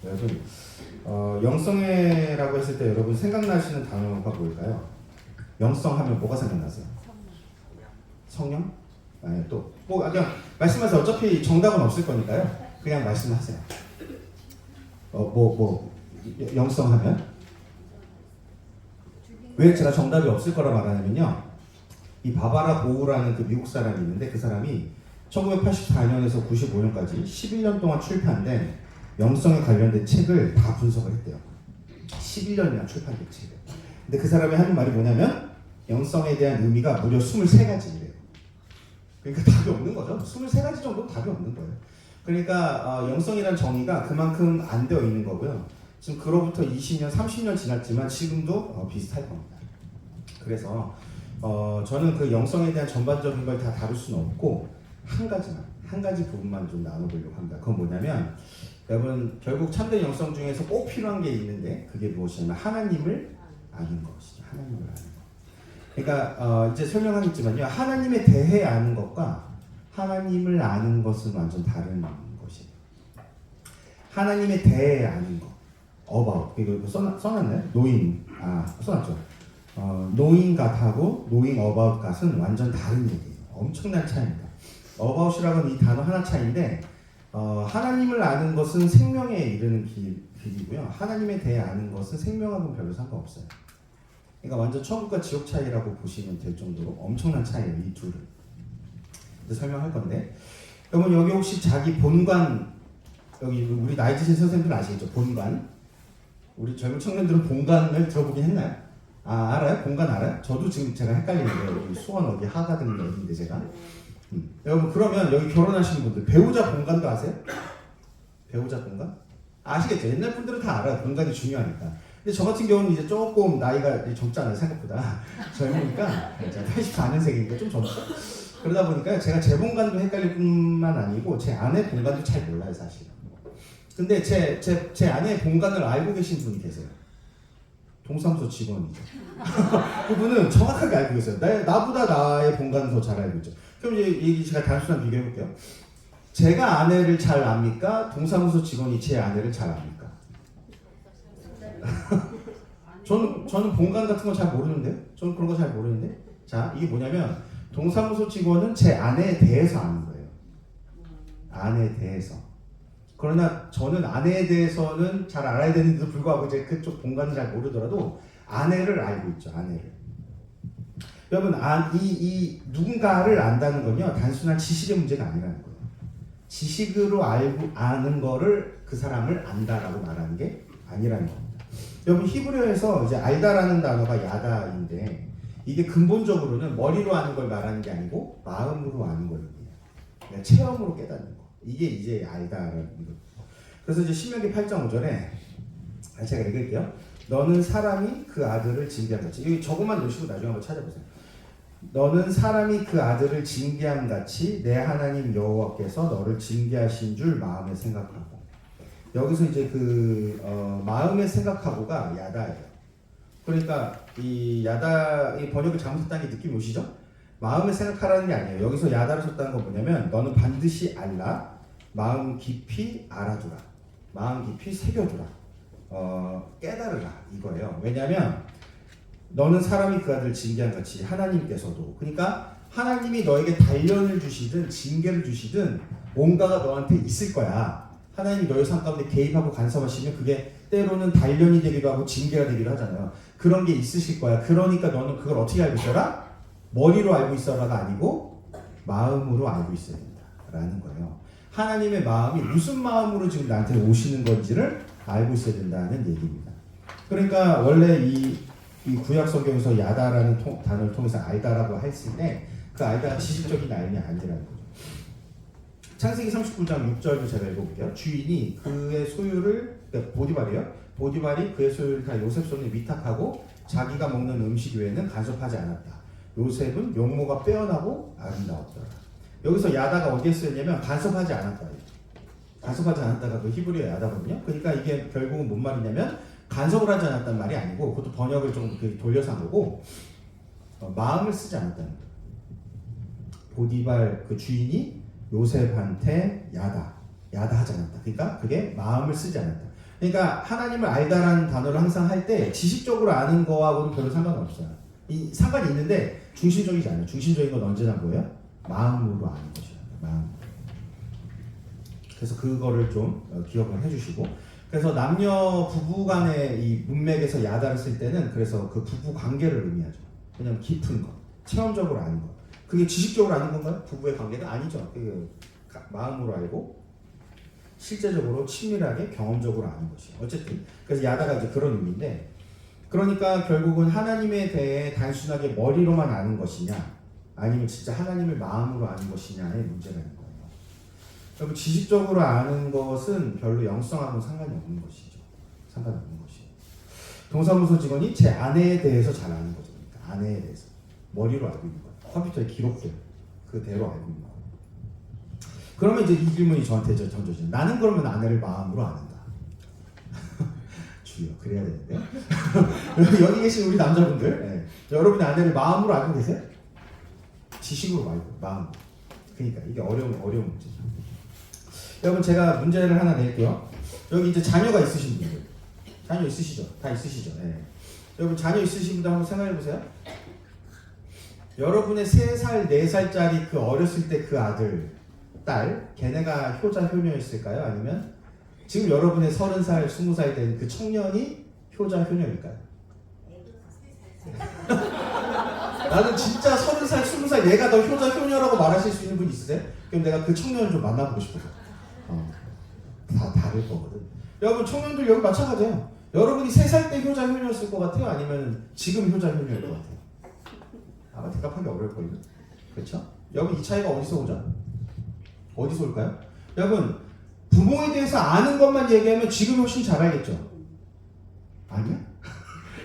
여러분, 영성애라고 했을 때 여러분 생각나시는 단어가 뭘까요? 영성하면 뭐가 생각나세요? 성령? 아니 또 뭐 그냥 말씀하세요. 어차피 정답은 없을 거니까요. 그냥 말씀하세요. 영성하면 왜 제가 정답이 없을 거라 말하냐면요. 이 바바라 보우라는 그 미국 사람이 있는데 그 사람이 1984년에서 95년까지 11년 동안 출판된 영성에 관련된 책을 다 분석을 했대요. 11년이나 출판된 책을. 근데 그 사람이 하는 말이 뭐냐면 영성에 대한 의미가 무려 23가지래요. 그러니까 답이 없는 거죠. 23가지 정도는 답이 없는 거예요. 그러니까 영성이라는 정의가 그만큼 안 되어 있는 거고요. 지금 그로부터 20년, 30년 지났지만 지금도 비슷할 겁니다. 그래서 저는 그 영성에 대한 전반적인 걸 다 다룰 수는 없고 한 가지 부분만 좀 나눠보려고 합니다. 그건 뭐냐면 여러분 결국 참된 영성 중에서 꼭 필요한 게 있는데 그게 무엇이냐면 하나님을 아는 것이죠. 하나님을 아는 것. 그러니까 이제 설명하겠지만요. 하나님에 대해 아는 것과 하나님을 아는 것은 완전 다른 것이에요. 하나님에 대해 아는 것, about 이거 써놨나요? knowing 써놨죠. knowing God하고 knowing about God은 완전 다른 얘기예요. 엄청난 차이입니다. about이라는 이 단어 하나 차이인데 하나님을 아는 것은 생명에 이르는 길이고요. 하나님에 대해 아는 것은 생명하고는 별로 상관없어요. 그러니까 완전 천국과 지옥 차이라고 보시면 될 정도로 엄청난 차이예요. 이 둘은. 설명할 건데 여러분 여기 혹시 자기 본관 여기 우리 나이 드신 선생님들 아시겠죠? 본관. 우리 젊은 청년들은 본관을 들어보긴 했나요? 알아요? 본관 알아요? 저도 지금 제가 헷갈리는데 여기 수원 어디 하가든 어디인데 제가 여러분 그러면 여기 결혼하시는 분들 배우자 본관도 아세요? 배우자 본관? 아시겠죠? 옛날 분들은 다 알아요. 본관이 중요하니까. 근데 저 같은 경우는 이제 조금 나이가 젊잖아요. 생각보다 젊으니까 제가 84년생이니까 좀 젊죠? 그러다 보니까 제가 제 본관도 헷갈릴 뿐만 아니고 제 아내 본관도 잘 몰라요 사실. 근데 제 아내의 본관을 알고 계신 분이 계세요. 동사무소 직원이죠. 그분은 정확하게 알고 계세요. 나보다 나의 본관을 더 잘 알고 있죠. 그럼 이제 얘기 제가 단순한 비교해 볼게요. 제가 아내를 잘 압니까? 동사무소 직원이 제 아내를 잘 압니까? 저는 본관 같은 거 잘 모르는데요. 저는 그런 거 잘 모르는데. 자, 이게 뭐냐면 동사무소 직원은 제 아내에 대해서 아는 거예요. 아내에 대해서. 그러나 저는 아내에 대해서는 잘 알아야 되는데도 불구하고 이제 그쪽 본관은 잘 모르더라도 아내를 알고 있죠. 아내를. 여러분, 이 누군가를 안다는 건요 단순한 지식의 문제가 아니라는 거예요. 지식으로 아는 거를 그 사람을 안다라고 말하는 게 아니라는 겁니다. 여러분 히브리어에서 이제 알다라는 단어가 야다인데 이게 근본적으로는 머리로 아는 걸 말하는 게 아니고 마음으로 아는 걸 얘기해요. 체험으로 깨닫는 거. 이게 이제 알다라는 거. 그래서 이제 신명기 8장 5절에 제가 읽을게요. 너는 사람이 그 아들을 징계함 같이. 이거 저것만 넣으시고 나중에 한번 찾아보세요. 너는 사람이 그 아들을 징계함 같이 내 하나님 여호와께서 너를 징계하신 줄 마음에 생각하고. 여기서 이제 마음에 생각하고가 야다예요. 그러니까 이 야다 이 번역을 잘못했다는 게 느낌이 오시죠? 마음에 생각하라는 게 아니에요. 여기서 야다를 썼다는 건 뭐냐면 너는 반드시 알라, 마음 깊이 알아두라, 마음 깊이 새겨두라, 깨달으라 이거예요. 왜냐하면 너는 사람이 그 아들을 징계한 같이 하나님께서도 그러니까 하나님이 너에게 단련을 주시든 징계를 주시든 뭔가가 너한테 있을 거야. 하나님이 너의 삶 가운데 개입하고 간섭하시면 그게 때로는 단련이 되기도 하고 징계가 되기도 하잖아요. 그런 게 있으실 거야. 그러니까 너는 그걸 어떻게 알고 있어라? 머리로 알고 있어라가 아니고 마음으로 알고 있어야 된다라는 거예요. 하나님의 마음이 무슨 마음으로 지금 나한테 오시는 건지를 알고 있어야 된다는 얘기입니다. 그러니까 원래 이 구약 성경에서 야다라는 단어를 통해서 알다라고 했을 때 그 알다가 지식적인 알이 아니라는 거죠. 창세기 39장 6절도 제가 읽어볼게요. 주인이 그의 소유를 보디발이요. 보디발이 그의 소유를 다 요셉 손에 위탁하고 자기가 먹는 음식 외에는 간섭하지 않았다. 요셉은 용모가 빼어나고 아름다웠더라. 여기서 야다가 어디에 쓰였냐면 간섭하지 않았다. 간섭하지 않았다가 그 히브리어 야다거든요. 그러니까 이게 결국은 뭔 말이냐면 간섭을 하지 않았다는 말이 아니고 그것도 번역을 좀 돌려서 한 거고 마음을 쓰지 않았다는 거예요. 보디발 그 주인이 요셉한테 야다하지 않았다. 그러니까 그게 마음을 쓰지 않았다. 그러니까 하나님을 알다라는 단어를 항상 할 때 지식적으로 아는 거하고는 별로 상관없어요. 이 상관이 있는데 중심적이지 않아요. 중심적인 건 언제나 뭐예요? 마음으로 아는 것이에요. 마음. 그래서 그거를 좀 기억을 해주시고, 그래서 남녀 부부 간의 이 문맥에서 야다를 쓸 때는 그래서 그 부부 관계를 의미하죠. 왜냐면 깊은 것, 체험적으로 아는 것. 그게 지식적으로 아는 건가요? 부부의 관계가 아니죠. 그 마음으로 알고 실제적으로 친밀하게 경험적으로 아는 것이에요. 어쨌든 그래서 야다가 이제 그런 의미인데, 그러니까 결국은 하나님에 대해 단순하게 머리로만 아는 것이냐, 아니면 진짜 하나님을 마음으로 아는 것이냐의 문제가 있는 거예요. 여러분, 지식적으로 아는 것은 별로 영성하고는 상관이 없는 것이죠. 상관이 없는 것이에요. 동사무소 직원이 제 아내에 대해서 잘 아는 거죠. 그러니까 아내에 대해서 머리로 알고 있는 거예요. 컴퓨터에 기록돼요. 그대로 알고 있는 거예요. 그러면 이제 이 질문이 저한테 던져져요. 나는 그러면 아내를 마음으로 아는가? 주여, 그래야 되는데. 여기 계신 우리 남자분들, 네. 여러분의 아내를 마음으로 알고 계세요? 지식으로 알고, 마음으로. 그러니까 이게 어려운 문제죠. 여러분, 제가 문제를 하나 낼게요. 여기 이제 자녀가 있으신 분들, 자녀 있으시죠? 다 있으시죠? 네. 여러분, 자녀 있으신 분들 한번 생각해 보세요. 여러분의 3살, 4살짜리 그 어렸을 때 그 아들, 딸, 걔네가 효자, 효녀였을까요? 아니면 지금 여러분의 30살, 20살 된 그 청년이 효자, 효녀일까요? 나는 진짜 30살, 20살 얘가 더 효자, 효녀라고 말하실 수 있는 분 있으세요? 그럼 내가 그 청년을 좀 만나보고 싶어서. 다 다를 거거든. 여러분, 청년들 여기 마찬가지예요. 여러분이 3살 때 효자, 효녀였을 것 같아요? 아니면 지금 효자, 효녀일 것 같아요? 아마 대답하기 어려울걸요? 그렇죠? 여러분, 이 차이가 어디서 오죠? 어디서 올까요? 여러분, 부모에 대해서 아는 것만 얘기하면 지금 훨씬 잘 알겠죠? 아니야?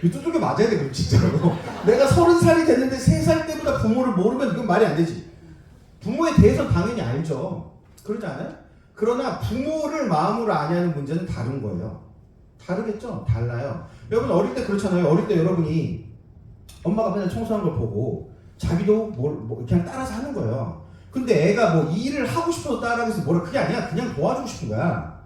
이 뚜둑이 맞아야 돼, 그럼 진짜로. 내가 30살이 됐는데 3살 때보다 부모를 모르면 이건 말이 안 되지. 부모에 대해서 당연히 알죠. 그러지 않아요? 그러나 부모를 마음으로 아냐는 문제는 다른 거예요. 다르겠죠? 달라요. 여러분, 어릴 때 그렇잖아요. 어릴 때 여러분이 엄마가 맨날 청소하는 걸 보고 자기도 그냥 따라서 하는 거예요. 근데 애가 뭐 일을 하고 싶어서 따라하겠어, 뭐라, 그게 아니야. 그냥 도와주고 싶은 거야.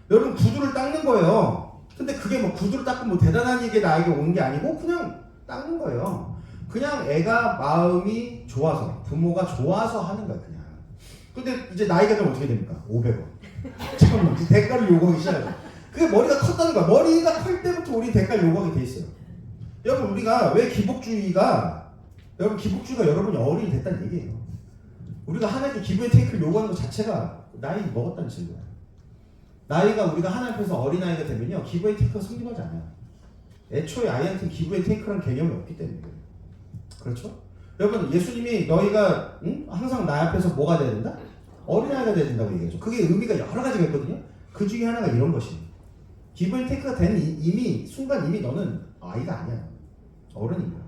여러분, 구두를 닦는 거예요. 근데 그게 뭐 구두를 닦고 뭐 대단한 일이 나에게 오는 게 아니고 그냥 닦는 거예요. 그냥 애가 마음이 좋아서, 부모가 좋아서 하는 거야, 그냥. 근데 이제 나이가 좀 어떻게 됩니까? 500원. 잠깐만, 대가를 요구하기 시작해요. 그게 머리가 컸다는 거야. 머리가 클 때부터 우리 대가를 요구하게 돼 있어요. 여러분, 우리가 왜 기복주의가 여러분이 어른이 됐다는 얘기예요. 우리가 하나님께 기브의 테이크를 요구하는 것 자체가 나이 먹었다는 증거예요. 나이가 우리가 하나님 앞에서 어린아이가 되면요, 기브의 테이크가 성립하지 않아요. 애초에 아이한테 기브의 테이크라는 개념이 없기 때문에. 그렇죠? 여러분, 예수님이 너희가 항상 나 앞에서 뭐가 돼야 된다? 어린아이가 돼야 된다고 얘기하죠. 그게 의미가 여러 가지가 있거든요. 그 중에 하나가 이런 것이에요. 기브의 테이크가 된 순간 이미 너는 아이가 아니야. 어른인 거야.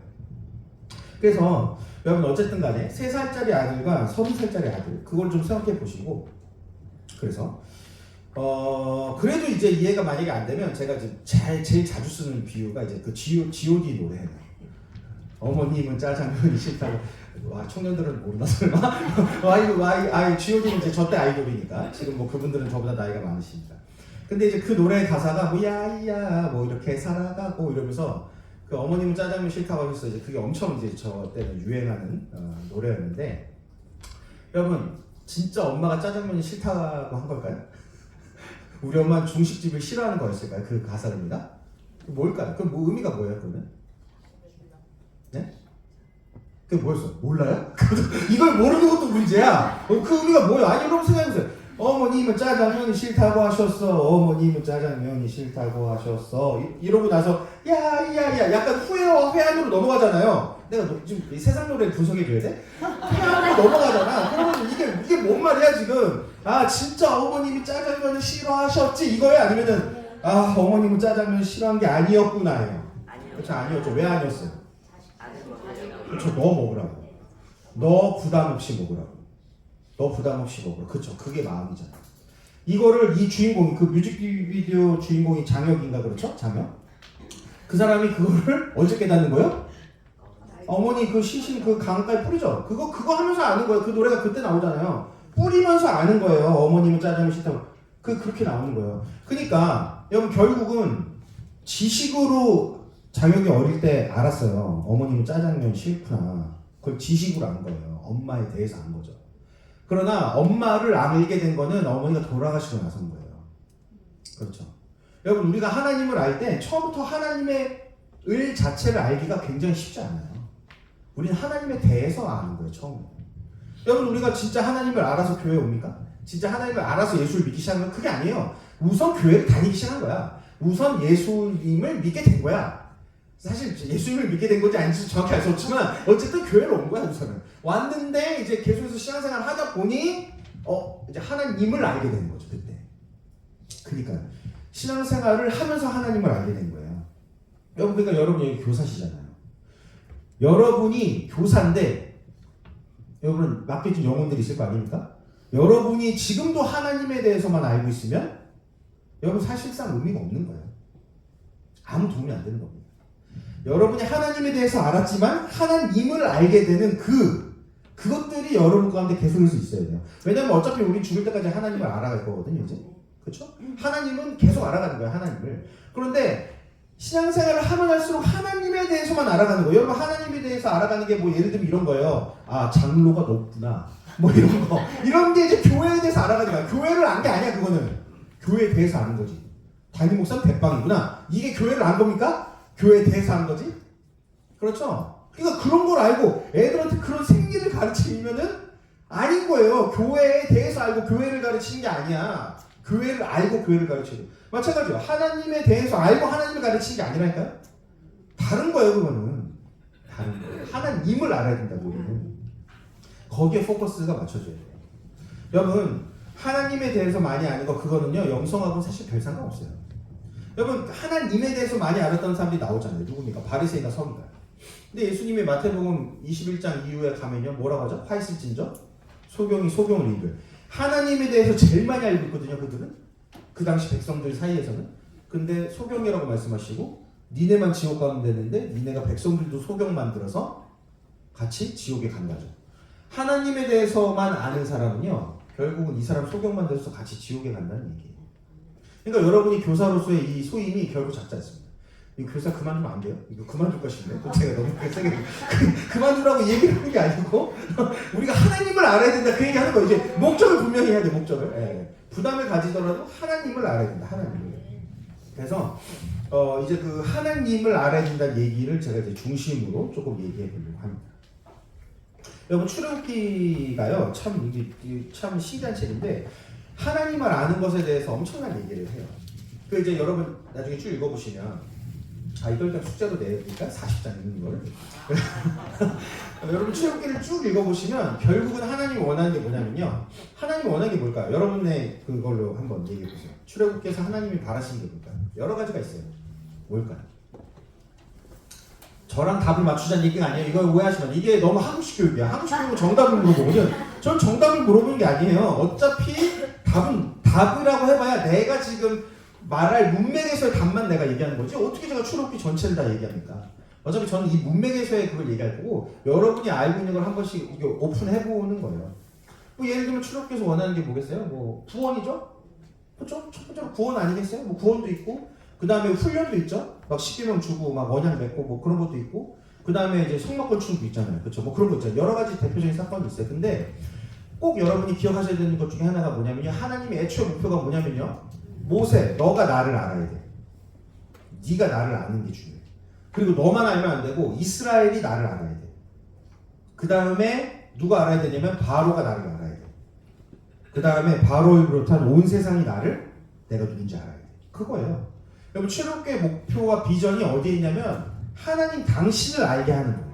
그래서 여러분, 어쨌든 간에 3살짜리 아들과 30살짜리 아들, 그걸 좀 생각해 보시고, 그래서 그래도 이제 이해가 만약에 안 되면 제가 이제 제일 자주 쓰는 비유가 이제 그 G.O.D 노래예요. 어머님은 짜장면이 싫다고. 와, 청년들은 모르나 설마? G.O.D는 이제 저때 아이돌이니까 지금 뭐 그분들은 저보다 나이가 많으시니까. 근데 이제 그 노래의 가사가 뭐 야야 뭐 이렇게 살아가고 이러면서 그 어머님은 짜장면 싫다고 하면서 이제 그게 엄청 이제 저 때는 유행하는 노래였는데, 여러분, 진짜 엄마가 짜장면이 싫다고 한 걸까요? 우리 엄마는 중식집을 싫어하는 거였을까요? 그 가사입니다. 뭘까요? 그럼 뭐 의미가 뭐예요, 그러면? 네? 그게 뭐였어? 몰라요? 이걸 모르는 것도 문제야. 그 의미가 뭐예요? 아니, 여러분 생각해보세요. 어머님은 짜장면이 싫다고 하셨어. 어머님은 짜장면이 싫다고 하셨어. 이러고 나서 야야야 약간 후회와 회한으로 넘어가잖아요. 내가 지금 이 세상 노래 분석해줘야 돼? 회한으로 넘어가잖아. 그러면 이게 뭔 말이야 지금? 아, 진짜 어머님이 짜장면을 싫어하셨지 이거야? 아니면은 아, 어머님은 짜장면 싫어한 게 아니었구나예요. 그렇죠, 아니었죠. 왜 아니었어요? 그렇죠, 너 먹으라고. 너 부담 없이 먹으라고. 너 부담 없이 먹으라. 그쵸, 그게 마음이잖아. 이거를 이 주인공이, 그 뮤직비디오 주인공이 장혁인가, 그렇죠? 장혁? 그 사람이 그거를 언제 깨닫는 거예요? 어머니 그 시신 그 강가에 뿌리죠. 그거 하면서 아는 거예요. 그 노래가 그때 나오잖아요. 뿌리면서 아는 거예요. 어머님은 짜장면 싫다고. 그렇게 나오는 거예요. 그러니까 여러분 결국은 지식으로 장혁이 어릴 때 알았어요. 어머님은 짜장면 싫구나. 그걸 지식으로 안 거예요. 엄마에 대해서 안 거죠. 그러나 엄마를 알게 된 거는 어머니가 돌아가시고 나서인 거예요. 그렇죠. 여러분 우리가 하나님을 알 때 처음부터 하나님의 을 자체를 알기가 굉장히 쉽지 않아요. 우리는 하나님에 대해서 아는 거예요. 처음에. 여러분 우리가 진짜 하나님을 알아서 교회에 옵니까? 진짜 하나님을 알아서 예수를 믿기 시작한 건 그게 아니에요. 우선 교회를 다니기 시작한 거야. 우선 예수님을 믿게 된 거야. 사실 예수님을 믿게 된 건지 아닌지 정확히 알 수 없지만 어쨌든 교회를 온 거야. 우선은 왔는데 이제 계속해서 신앙생활을 하다 보니 이제 하나님을 알게 된 거죠. 그때. 그러니까 신앙생활을 하면서 하나님을 알게 된 거예요. 여러분 그러니까 여러분이 여기 교사시잖아요. 여러분이 교사인데 여러분 맡겨진 영혼들이 있을 거 아닙니까? 여러분이 지금도 하나님에 대해서만 알고 있으면 여러분 사실상 의미가 없는 거예요. 아무 도움이 안 되는 겁니다. 여러분이 하나님에 대해서 알았지만 하나님을 알게 되는 그것들이 여러분 가운데 계속해서 있어야 돼요. 왜냐면 어차피 우리 죽을 때까지 하나님을 알아갈 거거든요. 이제 그렇죠? 하나님은 계속 알아가는 거예요. 하나님을. 그런데 신앙생활을 하면 할수록 하나님에 대해서만 알아가는 거예요. 여러분 하나님에 대해서 알아가는 게 뭐 예를 들면 이런 거예요. 아 장로가 높구나. 뭐 이런 거. 이런 게 이제 교회에 대해서 알아가는 거야. 교회를 안 게 아니야 그거는. 교회에 대해서 아는 거지. 담임 목사는 대빵이구나. 이게 교회를 안 겁니까? 교회에 대해서 아는 거지. 그렇죠? 그러니까 그런 걸 알고 애들한테 그런 생리를 가르치면은 아닌 거예요. 교회에 대해서 알고 교회를 가르치는 게 아니야. 교회를 알고 교회를 가르치는. 마찬가지요. 하나님에 대해서 알고 하나님을 가르치는 게 아니라니까요. 다른 거예요, 그거는. 다른 거예요. 하나님을 알아야 된다고 우리는. 거기에 포커스가 맞춰져야 돼요. 여러분, 하나님에 대해서 많이 아는 거 그거는요. 영성하고는 사실 별 상관없어요. 여러분, 하나님에 대해서 많이 알았다는 사람들이 나오잖아요. 누굽니까? 바리새인과 서기관. 근데 예수님의 마태복음 21장 이후에 가면요. 뭐라고 하죠? 화 있을진저 소경이 소경을 이끌. 하나님에 대해서 제일 많이 알고 있거든요. 그들은. 그 당시 백성들 사이에서는. 근데 소경이라고 말씀하시고 니네만 지옥 가면 되는데 니네가 백성들도 소경 만들어서 같이 지옥에 간다죠. 하나님에 대해서만 아는 사람은요. 결국은 이 사람 소경 만들어서 같이 지옥에 간다는 얘기예요. 그러니까 여러분이 교사로서의 이 소임이 결국 작지 않습니다. 이 교사 그만두면 안 돼요? 이거 그만둘까 싶네. 또 제가 너무 세게 그만두라고 얘기를 하는 게 아니고 우리가 하나님을 알아야 된다 그 얘기하는 거예요. 이제 목적을 분명히 해야 돼. 목적을. 예. 부담을 가지더라도 하나님을 알아야 된다. 하나님을. 그래서 이제 그 하나님을 알아야 된다는 얘기를 제가 이제 중심으로 조금 얘기해 보려고 합니다. 여러분 출애굽기가요 참 신기한 책인데 하나님을 아는 것에 대해서 엄청난 얘기를 해요. 그 이제 여러분 나중에 쭉 읽어보시면 이걸 그냥 숙제로 내니까 40장 읽는 걸 여러분 출애굽기를 쭉 읽어보시면 결국은 하나님이 원하는 게 뭐냐면요. 하나님이 원하는 게 뭘까요? 여러분의 그걸로 한번 얘기해보세요. 출애굽기에서 하나님이 바라시는 게 뭘까요? 여러 가지가 있어요. 뭘까요? 저랑 답을 맞추자는 얘기가 아니에요. 이걸 오해하시면 이게 너무 한국식 교육이야. 한국식 교육은 정답을 물어보거든. 전 정답을 물어보는 게 아니에요. 어차피 답이라고 해봐야 내가 지금 말할 문맥에서의 답만 내가 얘기하는 거지 어떻게 제가 출애굽기 전체를 다 얘기합니까? 어차피 저는 이 문맥에서의 그걸 얘기할 거고 여러분이 알고 있는 걸 한 번씩 이게 오픈해보는 거예요. 뭐 예를 들면 출애굽기에서 원하는 게 뭐겠어요? 뭐 구원이죠? 그렇죠? 첫 번째로 구원 아니겠어요? 뭐 구원도 있고 그 다음에 훈련도 있죠? 막 십계명 주고 막 언약 맺고 뭐 그런 것도 있고 그 다음에 이제 성막권 충도 있잖아요. 그렇죠? 뭐 그런 거 있잖아요. 여러 가지 대표적인 사건이 있어요. 근데 꼭 여러분이 기억하셔야 되는 것 중에 하나가 뭐냐면요. 하나님의 애초의 목표가 뭐냐면요. 모세, 너가 나를 알아야 돼. 네가 나를 아는 게 중요해. 그리고 너만 알면 안 되고 이스라엘이 나를 알아야 돼. 그 다음에 누가 알아야 되냐면 바로가 나를 알아야 돼. 그 다음에 바로를 비롯한 온 세상이 내가 누군지 알아야 돼. 그거예요. 여러분 출애굽기의 목표와 비전이 어디에 있냐면 하나님 당신을 알게 하는 거예요.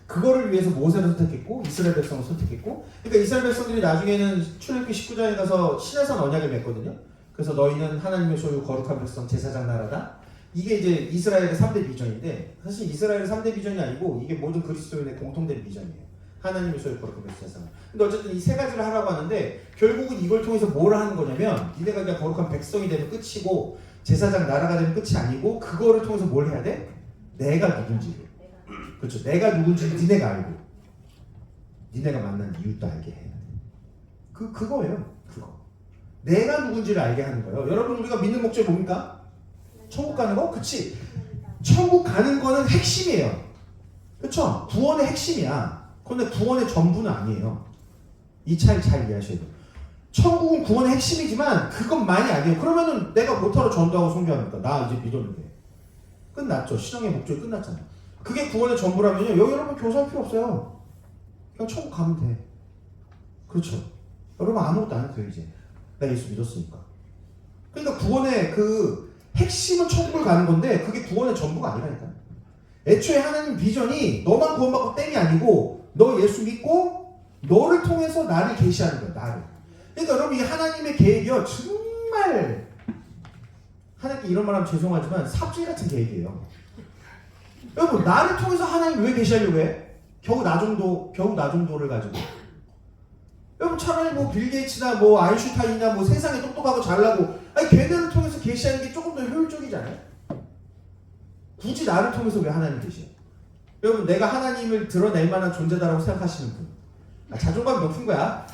그거를 위해서 모세를 선택했고 이스라엘 백성을 선택했고 그러니까 이스라엘 백성들이 나중에는 출애굽기 19장에 가서 시내산 언약을 맺거든요. 그래서 너희는 하나님의 소유 거룩한 백성 제사장 나라다. 이게 이제 이스라엘의 3대 비전인데 사실 이스라엘의 3대 비전이 아니고 이게 모든 그리스도인의 공통된 비전이에요. 하나님의 소유 거룩한 백성 제사장. 근데 어쨌든 이 세 가지를 하라고 하는데 결국은 이걸 통해서 뭘 하는 거냐면 니네가 그냥 거룩한 백성이 되면 끝이고 제사장 나라가 되면 끝이 아니고 그거를 통해서 뭘 해야 돼? 내가 누군지를. 그렇죠. 내가 누군지 니네가 알고 니네가 만난 이웃도 알게 해야 돼. 그거예요. 그거. 내가 누군지를 알게 하는 거예요. 여러분 우리가 믿는 목적이 뭡니까? 천국 가는 거? 그치? 천국 가는 거는 핵심이에요. 그쵸? 구원의 핵심이야. 그런데 구원의 전부는 아니에요. 이 차이 잘 이해하셔야 돼요. 천국은 구원의 핵심이지만 그것만이 아니에요. 그러면은 내가 뭐하러 전도하고 선교합니까? 나 이제 믿었는데. 끝났죠. 신앙의 목적이 끝났잖아요. 그게 구원의 전부라면요. 여기 여러분 교사할 필요 없어요. 그냥 천국 가면 돼. 그렇죠. 여러분 아무것도 안 해도 돼요 이제. 나 예수 믿었으니까. 그러니까 구원의 그 핵심은 천국을 가는 건데 그게 구원의 전부가 아니라니까. 애초에 하나님 비전이 너만 구원받고 땡이 아니고 너 예수 믿고 너를 통해서 나를 계시하는 거야. 나를. 그러니까 여러분 이 하나님의 계획이요 정말 하나님께 이런 말하면 죄송하지만 삽질 같은 계획이에요. 여러분 나를 통해서 하나님 왜 계시하려고 해? 겨우 나 정도를 가지고. 여러분 차라리 뭐 빌 게이츠나 뭐 아인슈타인이나 뭐 세상에 똑똑하고 잘나고 아니 걔네를 통해서 계시하는 게 조금 더 효율적이잖아요. 굳이 나를 통해서 왜 하나님 계시요? 여러분 내가 하나님을 드러낼 만한 존재다라고 생각하시는 분. 자존감이 높은 거야.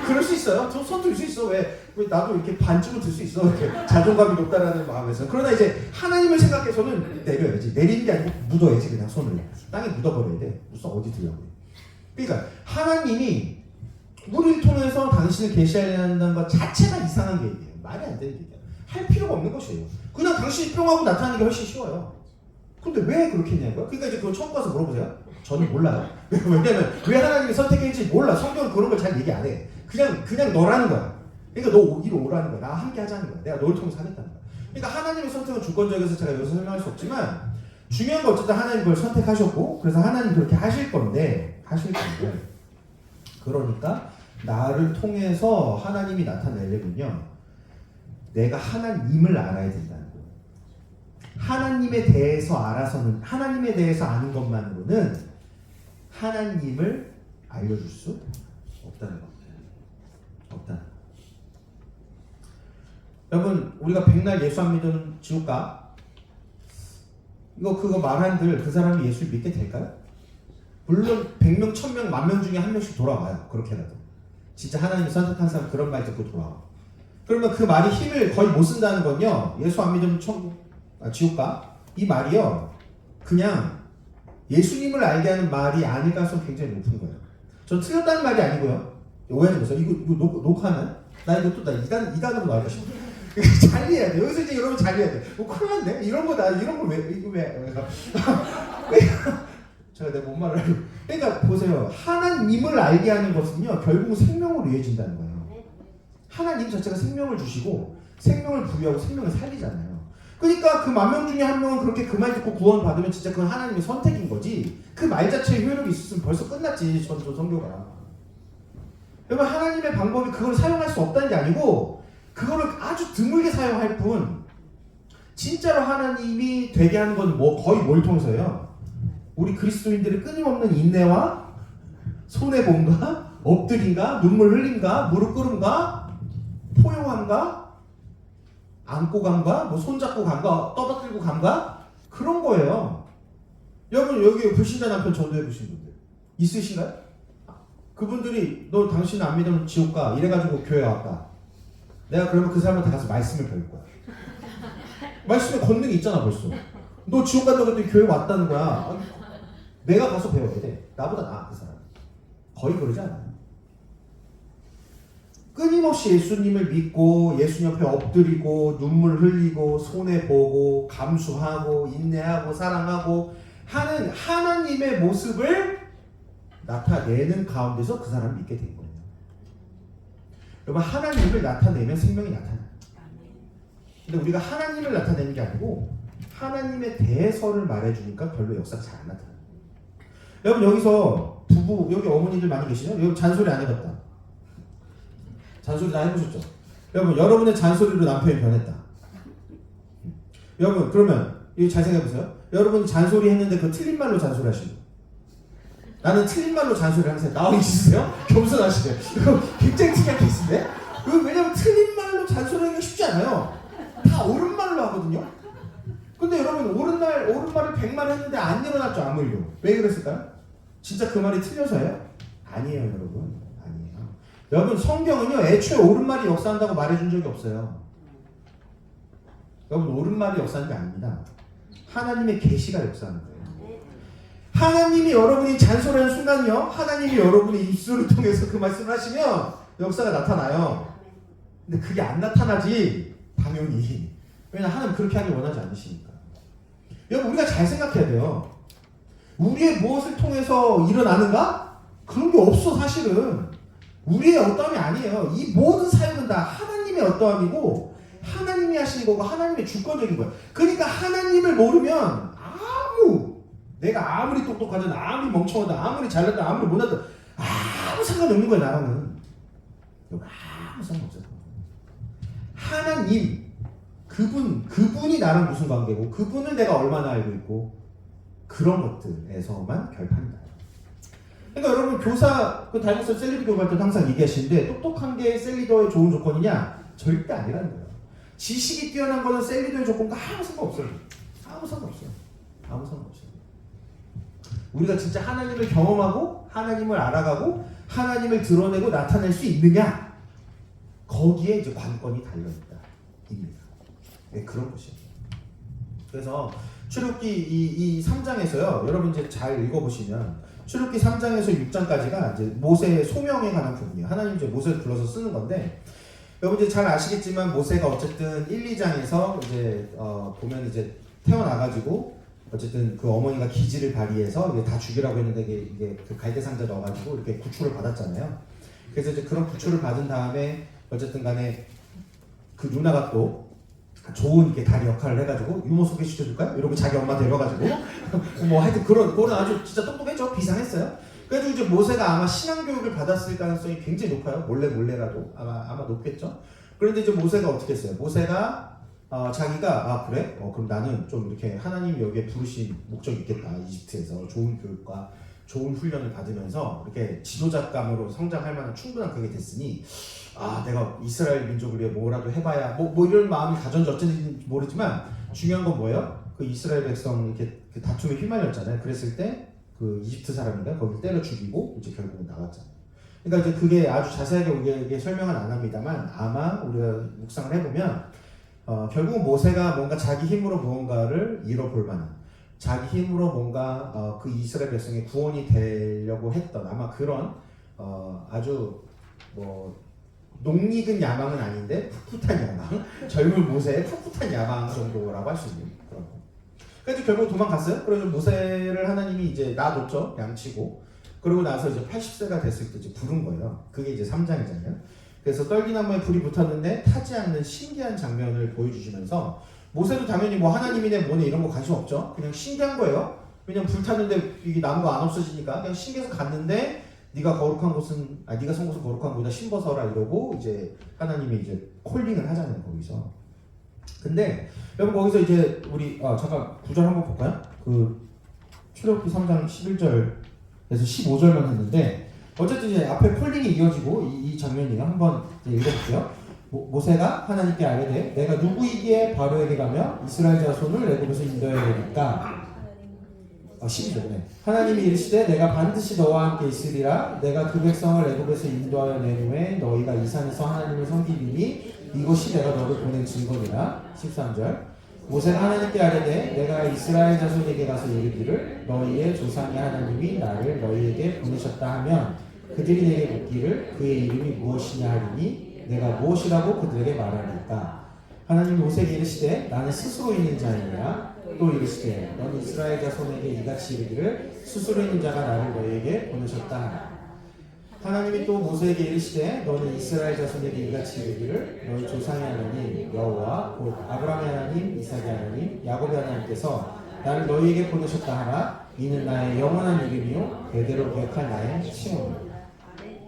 그럴 수 있어요. 손 들 수 있어. 왜 나도 이렇게 반쯤은 들 수 있어. 이렇게 자존감이 높다라는 마음에서. 그러나 이제 하나님을 생각해서는 내려야지. 내리는 게 아니고 묻어야지 그냥 손을. 땅에 묻어버려야 돼. 무슨 어디 들려고. 그러니까 하나님이 우리를 통해서 당신을 계시하려는 것 자체가 이상한 계획이에요. 말이 안 되는 얘기야. 할 필요가 없는 것이에요. 그냥 당신이 뿅하고 나타나는 게 훨씬 쉬워요. 근데 왜 그렇게 했냐고요? 그러니까 이제 그거 처음 가서 물어보세요. 저는 몰라요. 왜냐면 왜 하나님이 선택했는지 몰라. 성경은 그런 걸 잘 얘기 안 해. 그냥 너라는 거야. 그러니까 너 오기로 오라는 거야. 나와 함께 하자는 거야. 내가 너를 통해서 하겠다는 거야. 그러니까 하나님의 선택은 주권적이어서 제가 여기서 설명할 수 없지만 중요한 건 어쨌든 하나님 그걸 선택하셨고 그래서 하나님 그렇게 하실 건데 그러니까 나를 통해서 하나님이 나타내려면요 내가 하나님을 알아야 된다는 거예요. 하나님에 대해서 아는 것만으로는 하나님을 알려줄 수 없다는 겁니다. 없다는 거. 여러분 우리가 백날 예수 안 믿으면 지옥 가? 그거 말한들 그 사람이 예수를 믿게 될까요? 물론 100명, 1000명, 10,000명 중에 한 명씩 돌아와요. 그렇게라도. 진짜 하나님이 선택한 사람 그런 말 듣고 돌아와. 그러면 그 말이 힘을 거의 못 쓴다는 건요. 예수 안 믿으면 지옥 가? 이 말이요. 그냥 예수님을 알게 하는 말이 아닐 가능성이 굉장히 높은 거예요. 전 틀렸다는 말이 아니고요. 오해하지 마세요. 이거 녹화는? 나 이 단어로 나올까 싶어. 잘 이해해야 돼. 여기서 이제 여러분 잘 이해해야 돼. 큰일 났네. 이런 걸 왜. 제가 내 뭔 말을 하려고. 그러니까 보세요. 하나님을 알게 하는 것은요. 결국 생명으로 이어진다는 거예요. 하나님 자체가 생명을 주시고 생명을 부여하고 생명을 살리잖아요. 그러니까 그 10,000명 중에 한 명은 그렇게 그 말 듣고 구원 받으면 진짜 그건 하나님의 선택인 거지. 그 말 자체에 효력이 있었으면 벌써 끝났지. 전도 선교가. 여러분 하나님의 방법이 그걸 사용할 수 없다는 게 아니고 그거를 아주 드물게 사용할 뿐 진짜로 하나님이 되게 하는 건 거의 뭘 통해서요? 우리 그리스도인들의 끊임없는 인내와 손해봄과 엎드림과 눈물 흘림과 무릎 꿇음과 포용함과 안고 감과 손잡고 감과 떠받들고 감과 그런 거예요. 여러분 여기 불신자 남편 전도해 보신 분들 있으신가요? 그분들이 너 당신 안 믿으면 지옥 가 이래가지고 교회 왔다. 내가 그러면 그 사람한테 가서 말씀을 배울 거야. 말씀에 권능이 있잖아 벌써. 너 지옥 간다고 했더니 교회 왔다는 거야. 아니, 내가 가서 배워야 돼. 나보다 나아 그 사람. 거의 그러지 않아요. 끊임없이 예수님을 믿고 예수님 옆에 엎드리고 눈물 흘리고 손해보고 감수하고 인내하고 사랑하고 하는 하나님의 모습을 나타내는 가운데서 그 사람을 믿게 된 거예요. 여러분 하나님을 나타내면 생명이 나타나요. 근데 우리가 하나님을 나타내는 게 아니고 하나님에 대해서를 말해주니까 별로 역사가 잘 안 나타나요. 여러분 여기서 부부 여기 어머니들 많이 계시죠? 여러분 잔소리 안 해봤다. 잔소리 다 해보셨죠? 여러분의 잔소리로 남편이 변했다. 여러분 그러면 이거 잘 생각해보세요. 여러분이 잔소리 했는데 그 틀린 말로 잔소리 하시고 나는 틀린 말로 잔소리를 항상 나와 있으세요? 겸손하시네. 이거 굉장히 특이한 케이스인데? 왜냐면 틀린 말로 잔소리하기가 쉽지 않아요. 다 옳은 말로 하거든요. 근데 여러분 옳은 말을 100말 했는데 안 일어났죠. 아무 일도. 왜 그랬을까요? 진짜 그 말이 틀려서요? 아니에요 여러분. 아니에요. 여러분 성경은요 애초에 옳은 말이 역사한다고 말해준 적이 없어요. 여러분 옳은 말이 역사하는 게 아닙니다. 하나님의 계시가 역사하는 거예요. 하나님이 여러분이 잔소리하는 순간이요 하나님이 여러분의 입술을 통해서 그 말씀을 하시면 역사가 나타나요. 근데 그게 안 나타나지 당연히. 왜냐하면 하나님 그렇게 하길 원하지 않으시니까. 여러분 우리가 잘 생각해야 돼요. 우리의 무엇을 통해서 일어나는가? 그런 게 없어 사실은. 우리의 어떠함이 아니에요. 이 모든 사역은 다 하나님의 어떠함이고 하나님이 하시는 거고 하나님의 주권적인 거예요. 그러니까 하나님을 모르면 내가 아무리 똑똑하든 아무리 멍청하든 아무리 잘났든 아무리 못하든 아무 상관이 없는 거예요. 나랑은 아무 상관없어요. 하나님 그분이 나랑 무슨 관계고 그분을 내가 얼마나 알고 있고 그런 것들에서만 결판이 나요. 그러니까 여러분 교사 다니면서 셀리더 교육할 때도 항상 얘기하시는데 똑똑한 게 셀리더의 좋은 조건이냐? 절대 아니라는 거예요. 지식이 뛰어난 거는 셀리더의 조건과 아무 상관없어요. 아무 상관없어요. 아무 상관없어요. 우리가 진짜 하나님을 경험하고 하나님을 알아가고 하나님을 드러내고 나타낼 수 있느냐? 거기에 이제 관건이 달려있다. 입니다. 네, 그런 것이에요. 그래서 출애굽기 이 3장에서요. 여러분 이제 잘 읽어보시면 출애굽기 3장에서 6장까지가 이제 모세의 소명에 관한 부분이에요. 하나님 이제 모세를 불러서 쓰는 건데 여러분 이제 잘 아시겠지만 모세가 어쨌든 1, 2장에서 이제 보면 이제 태어나가지고 어쨌든 그 어머니가 기지를 발휘해서 이게 다 죽이라고 했는데 이게 그 갈대 상자 넣어가지고 이렇게 구출을 받았잖아요. 그래서 이제 그런 구출을 받은 다음에 어쨌든 간에 그 누나가 또 좋은 이렇게 다리 역할을 해가지고 유모 소개시켜줄까요? 이러고 자기 엄마 데려가지고 뭐 하여튼 그런 아주 진짜 똑똑했죠. 비상했어요. 그래서 이제 모세가 아마 신앙 교육을 받았을 가능성이 굉장히 높아요. 몰래라도 아마 높겠죠. 그런데 이제 모세가 어떻게 했어요? 모세가 자기가 그래? 그럼 나는 좀 이렇게 하나님 여기에 부르신 목적이 있겠다. 이집트에서 좋은 교육과 좋은 훈련을 받으면서 이렇게 지도자감으로 성장할 만한 충분한 그게 됐으니 내가 이스라엘 민족을 위해 뭐라도 해봐야 뭐 이런 마음이 가졌는지 어쩐지 모르지만 중요한 건 뭐예요? 그 이스라엘 백성 이렇게 그 다툼에 휘말렸잖아요. 그랬을 때 그 이집트 사람인가 거기를 때려 죽이고 이제 결국은 나왔잖아요. 그러니까 이제 그게 아주 자세하게 우리에게 설명은 안 합니다만 아마 우리가 묵상을 해보면 결국 모세가 뭔가 자기 힘으로 무언가를 이뤄볼 만한 자기 힘으로 뭔가 그 이스라엘 백성의 구원이 되려고 했던 아마 그런 아주 뭐 농익은 야망은 아닌데 풋풋한 야망 젊은 모세의 풋풋한 야망 정도라고 할 수 있는 그런 거. 그래서 결국 도망갔어요. 그래서 모세를 하나님이 이제 놔뒀죠. 양치고. 그러고 나서 이제 80세가 됐을 때 이제 부른 거예요. 그게 이제 3장이잖아요. 그래서 떨기나무에 불이 붙었는데 타지 않는 신기한 장면을 보여주시면서 모세도 당연히 뭐 하나님이네 뭐네 이런 거 관심 없죠. 그냥 신기한 거예요. 왜냐면 불 탔는데 이게 나무가 안 없어지니까 그냥 신기해서 갔는데 네가 거룩한 곳은 네가 선 곳은 거룩한 곳이다 신버서라 이러고 이제 하나님이 이제 콜링을 하잖아요 거기서. 근데 여러분 거기서 이제 우리 잠깐 구절 한번 볼까요? 그 출애굽기 3장 11절에서 15절만 했는데 어쨌든 이제 앞에 콜링이 이어지고 이 장면이에요. 한번 읽어볼게요. 모세가 하나님께 아뢰되 내가 누구이기에 바로에게 가며 이스라엘 자손을 애굽에서 인도해야 되니까 12절에 하나님이 이르시되 내가 반드시 너와 함께 있으리라 내가 그 백성을 애굽에서 인도하여 낸 후에 너희가 이 산에서 하나님을 섬기리니 이곳이 내가 너를 보낸 증거니라. 13절 모세가 하나님께 아뢰되 내가 이스라엘 자손에게 가서 이르기를 너희의 조상의 하나님이 나를 너희에게 보내셨다 하면 그들이 내게 묻기를 그의 이름이 무엇이냐 하리니 내가 무엇이라고 그들에게 말하리까. 하나님이 모세에게 이르시되 나는 스스로 있는 자이니라. 또 이르시되 너는 이스라엘 자손에게 이같이 이르기를 스스로 있는 자가 나를 너희에게 보내셨다 하라. 하나님이 또 모세에게 이르시되 너는 이스라엘 자손에게 이같이 이르기를 너희 조상의 하나님 여호와 곧 아브라함의 하나님 이삭의 하나님 야곱의 하나님께서 나를 너희에게 보내셨다 하라. 이는 나의 영원한 이름이요 대대로 기억할 나의 칭호니라.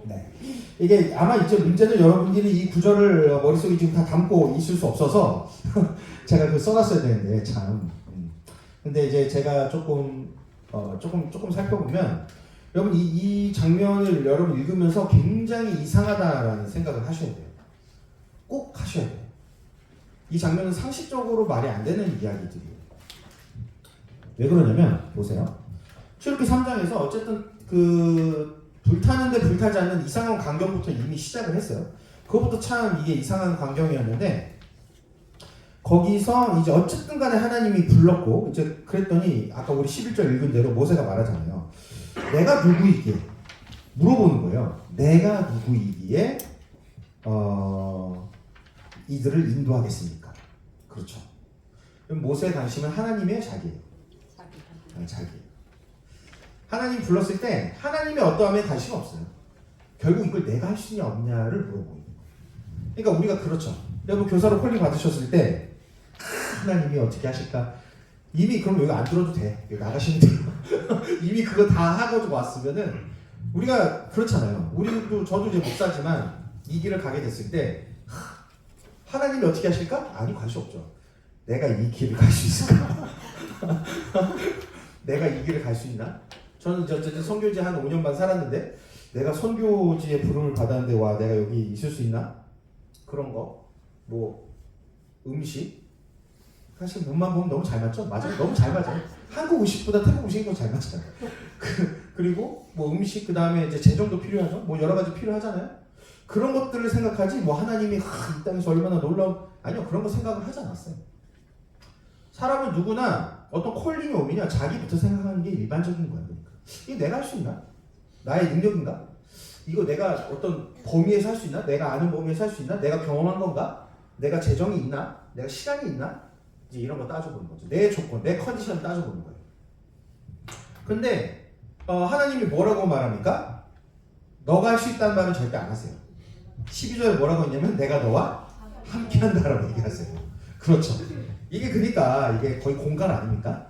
네. 이게 아마 이제 문제는 여러분들이 이 구절을 머릿속에 지금 다 담고 있을 수 없어서 제가 그 써놨어야 되는데 참. 근데 이제 제가 조금 살펴보면 여러분 이 장면을 여러분 읽으면서 굉장히 이상하다라는 생각을 하셔야 돼요. 꼭 하셔야 돼요. 이 장면은 상식적으로 말이 안 되는 이야기들이에요. 왜 그러냐면 보세요. 출애굽기 3장에서 어쨌든 그 불타는데 불타지 않는 이상한 광경부터 이미 시작을 했어요. 그것부터 참 이게 이상한 광경이었는데 거기서 이제 어쨌든 간에 하나님이 불렀고 이제 그랬더니 아까 우리 11절 읽은 대로 모세가 말하잖아요. 내가 누구이기에 물어보는 거예요. 내가 누구이기에 이들을 인도하겠습니까? 그렇죠. 그럼 모세의 관심은 하나님의 자기예요. 자기예요. 하나님 불렀을 때 하나님의 어떠함에 관심 없어요. 결국 이걸 내가 할 수 있냐 없냐를 물어보는 거예요. 그러니까 우리가 그렇죠. 여러분 교사로 콜링 받으셨을 때 하나님이 어떻게 하실까? 이미 그럼 여기 안 들어도 돼. 여기 나가시면 돼요. 이미 그거 다 하고 왔으면은 우리가 그렇잖아요. 우리도 저도 이제 목사지만 이 길을 가게 됐을 때 하나님이 어떻게 하실까? 아니 관심 없죠. 내가 이 길을 갈 수 있을까? 내가 이 길을 갈 수 있나? 저는 어쨌든 선교지 한 5년 반 살았는데 내가 선교지의 부름을 받았는데 와 내가 여기 있을 수 있나? 그런 거 뭐 음식 사실 몸만 보면 너무 잘 맞죠? 맞아요. 너무 잘 맞아요. 한국 음식보다 태국 음식이 더 잘 맞아요. 그리고 뭐 음식 그 다음에 이제 재정도 필요하죠. 뭐 여러 가지 필요하잖아요. 그런 것들을 생각하지 뭐 하나님이 이 땅에서 얼마나 놀라운 아니요 그런 거 생각을 하지 않았어요. 사람은 누구나 어떤 콜링이 오면요 자기부터 생각하는 게 일반적인 거야. 그러니까 이게 내가 할 수 있나? 나의 능력인가? 이거 내가 어떤 범위에서 할 수 있나? 내가 아는 범위에서 할 수 있나? 내가 경험한 건가? 내가 재정이 있나? 내가 시간이 있나? 이제 이런 거 따져보는 거죠. 내 조건, 내 컨디션을 따져보는 거예요. 근데 하나님이 뭐라고 말합니까? 너가 할 수 있다는 말은 절대 안 하세요. 12절에 뭐라고 했냐면 내가 너와 함께 한다라고 얘기하세요. 그렇죠. 이게 그러니까 이게 거의 공갈 아닙니까?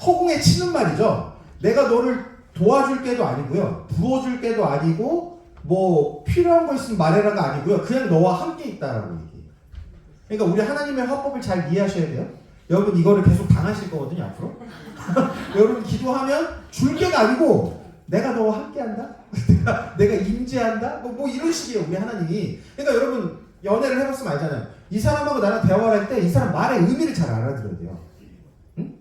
허공에 치는 말이죠. 내가 너를 도와줄 게도 아니고요. 부어줄 게도 아니고 뭐 필요한 거 있으면 말해라가 아니고요. 그냥 너와 함께 있다라고 얘기해요. 그러니까 우리 하나님의 화법을 잘 이해하셔야 돼요. 여러분 이거를 계속 당하실 거거든요 앞으로. 여러분 기도하면 줄 게가 아니고 내가 너와 함께 한다? 내가 임재한다? 뭐 이런 식이에요 우리 하나님이. 그러니까 여러분 연애를 해봤으면 알잖아요. 이 사람하고 나랑 대화를 할 때 이 사람 말의 의미를 잘 알아들어야 돼요. 응?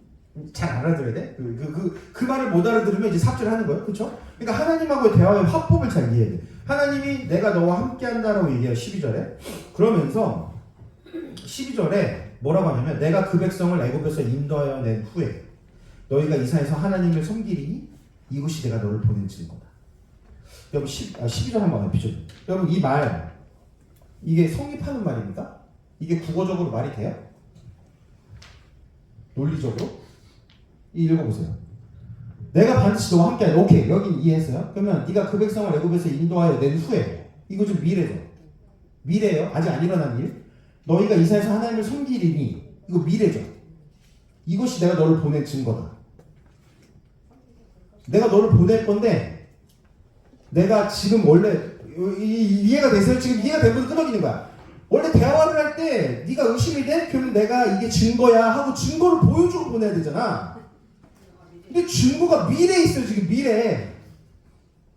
잘 알아들어야 돼? 그 말을 못 알아들으면 이제 삽질을 하는 거예요. 그렇죠? 그러니까 하나님하고의 대화의 화법을 잘 이해해야 돼. 하나님이 내가 너와 함께 한다라고 얘기해요. 12절에. 그러면서 12절에 뭐라고 하냐면 내가 그 백성을 애굽에서 인도하여 낸 후에 너희가 이 산에서 하나님을 섬기리니 이것이 내가 너를 보낸 증거다. 여러분 12절 한번 비춰줘. 여러분 이 말 이게 성립하는 말입니까? 이게 국어적으로 말이 돼요? 논리적으로? 읽어보세요. 내가 반드시 너와 함께 하리라. 오케이 여기 이해했어요? 그러면 네가 그 백성을 애굽에서 인도하여 낸 후에 이거 좀 미래죠. 미래예요. 아직 안 일어난 일. 너희가 이 산에서 하나님을 섬기리니 이거 미래죠. 이것이 내가 너를 보낸 증거다. 내가 너를 보낼 건데 내가 지금 원래 이해가 되세요? 지금 이해가 되면 끊어지는 거야. 원래 대화를 할 때 네가 의심이 돼? 그러면 내가 이게 증거야 하고 증거를 보여주고 보내야 되잖아. 근데 증거가 미래에 있어요. 지금 미래에.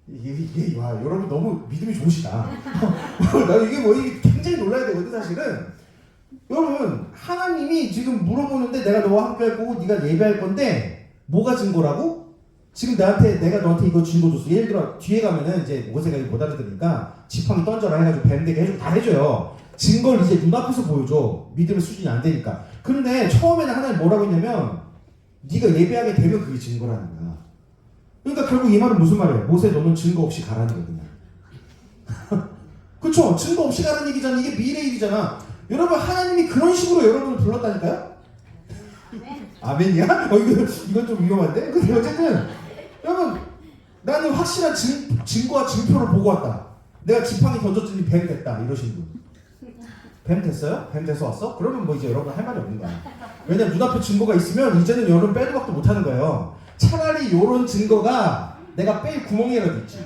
이게 와 여러분 너무 믿음이 좋으시다. 나 이게 굉장히 놀라야 되거든 사실은. 여러분 하나님이 지금 물어보는데 내가 너와 함께 할 거고 네가 예배할 건데 뭐가 증거라고? 지금 내가 너한테 이거 증거 줬어. 예를 들어 뒤에 가면은 이제 모세가 못 알아들으니까 지팡이 던져라 해가지고 뱀되게 해주고 다 해줘요. 증거를 이제 눈앞에서 보여줘. 믿음의 수준이 안 되니까. 그런데 처음에는 하나님 뭐라고 했냐면 네가 예배하게 되면 그게 증거라는 거야. 그러니까 결국 이 말은 무슨 말이에요? 모세 너는 증거 없이 가라는 거야. 그쵸? 증거 없이 가라는 얘기잖아. 이게 미래 일이잖아. 여러분 하나님이 그런 식으로 여러분을 불렀다니까요? 아멘이야? 이건 좀 위험한데? 근데 어쨌든 여러분 나는 확실한 증거와 증표를 보고 왔다. 내가 지팡이 던졌더니 뱀 됐다 이러시는 분. 뱀 됐어요? 뱀 돼서 왔어? 그러면 뭐 이제 여러분 할 말이 없는 거야. 왜냐면 눈앞에 증거가 있으면 이제는 여러분 빼도 박도 못하는 거예요. 차라리 이런 증거가 내가 뺄 구멍이라도 있지.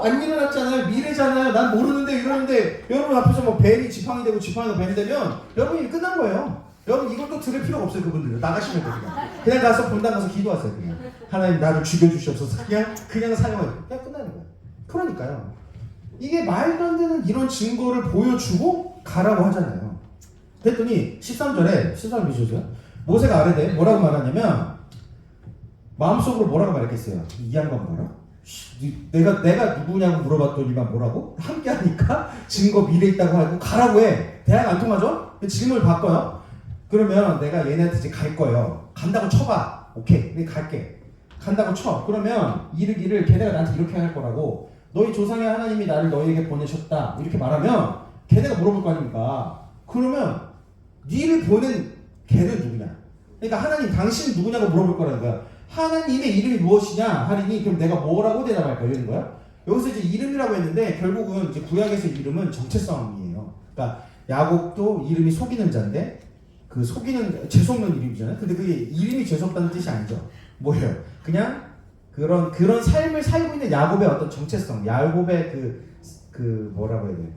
안 일어났잖아요. 미래잖아요. 난 모르는데 이러는데 여러분 앞에서 뭐 뱀이 지팡이 되고 지팡이가 뱀 되면 여러분이 끝난 거예요. 여러분 이걸 또 들을 필요가 없어요. 그분들 나가시면 돼요. 그냥 가서 본당 가서 기도하세요. 그냥 하나님 나를 죽여주시옵소서. 그냥 사용하세요. 그냥 끝나는 거예요. 그러니까요. 이게 말도 안 되는 이런 증거를 보여주고 가라고 하잖아요. 그랬더니 13절에 13절 보셔주세요. 모세가 아뢰되 뭐라고 말하냐면 마음속으로 뭐라고 말했겠어요? 이 양반 봐라. 내가 누구냐고 물어봤더니만 뭐라고? 함께하니까 증거 미래 있다고 하고 가라고 해. 대학 안 통하죠? 질문을 바꿔요. 그러면 내가 얘네한테 이제 갈 거예요. 간다고 쳐봐. 오케이, 내가 갈게. 간다고 쳐. 그러면 이르기를 걔네가 나한테 이렇게 할 거라고. 너희 조상의 하나님이 나를 너희에게 보내셨다. 이렇게 말하면 걔네가 물어볼 거 아닙니까? 그러면 니를 보낸 걔는 누구냐? 그러니까 하나님 당신 누구냐고 물어볼 거라는 거야. 하나님의 이름이 무엇이냐 하리니 그럼 내가 뭐라고 대답할 거야 이런 거야. 여기서 이제 이름이라고 했는데 결국은 이제 구약에서 이름은 정체성이에요. 그러니까 야곱도 이름이 속이는 자인데 그 속이는 재수없는 이름이잖아요. 근데 그게 이름이 재수없다는 뜻이 아니죠. 뭐예요? 그냥 그런 삶을 살고 있는 야곱의 어떤 정체성, 야곱의 그 뭐라고 해야 돼요?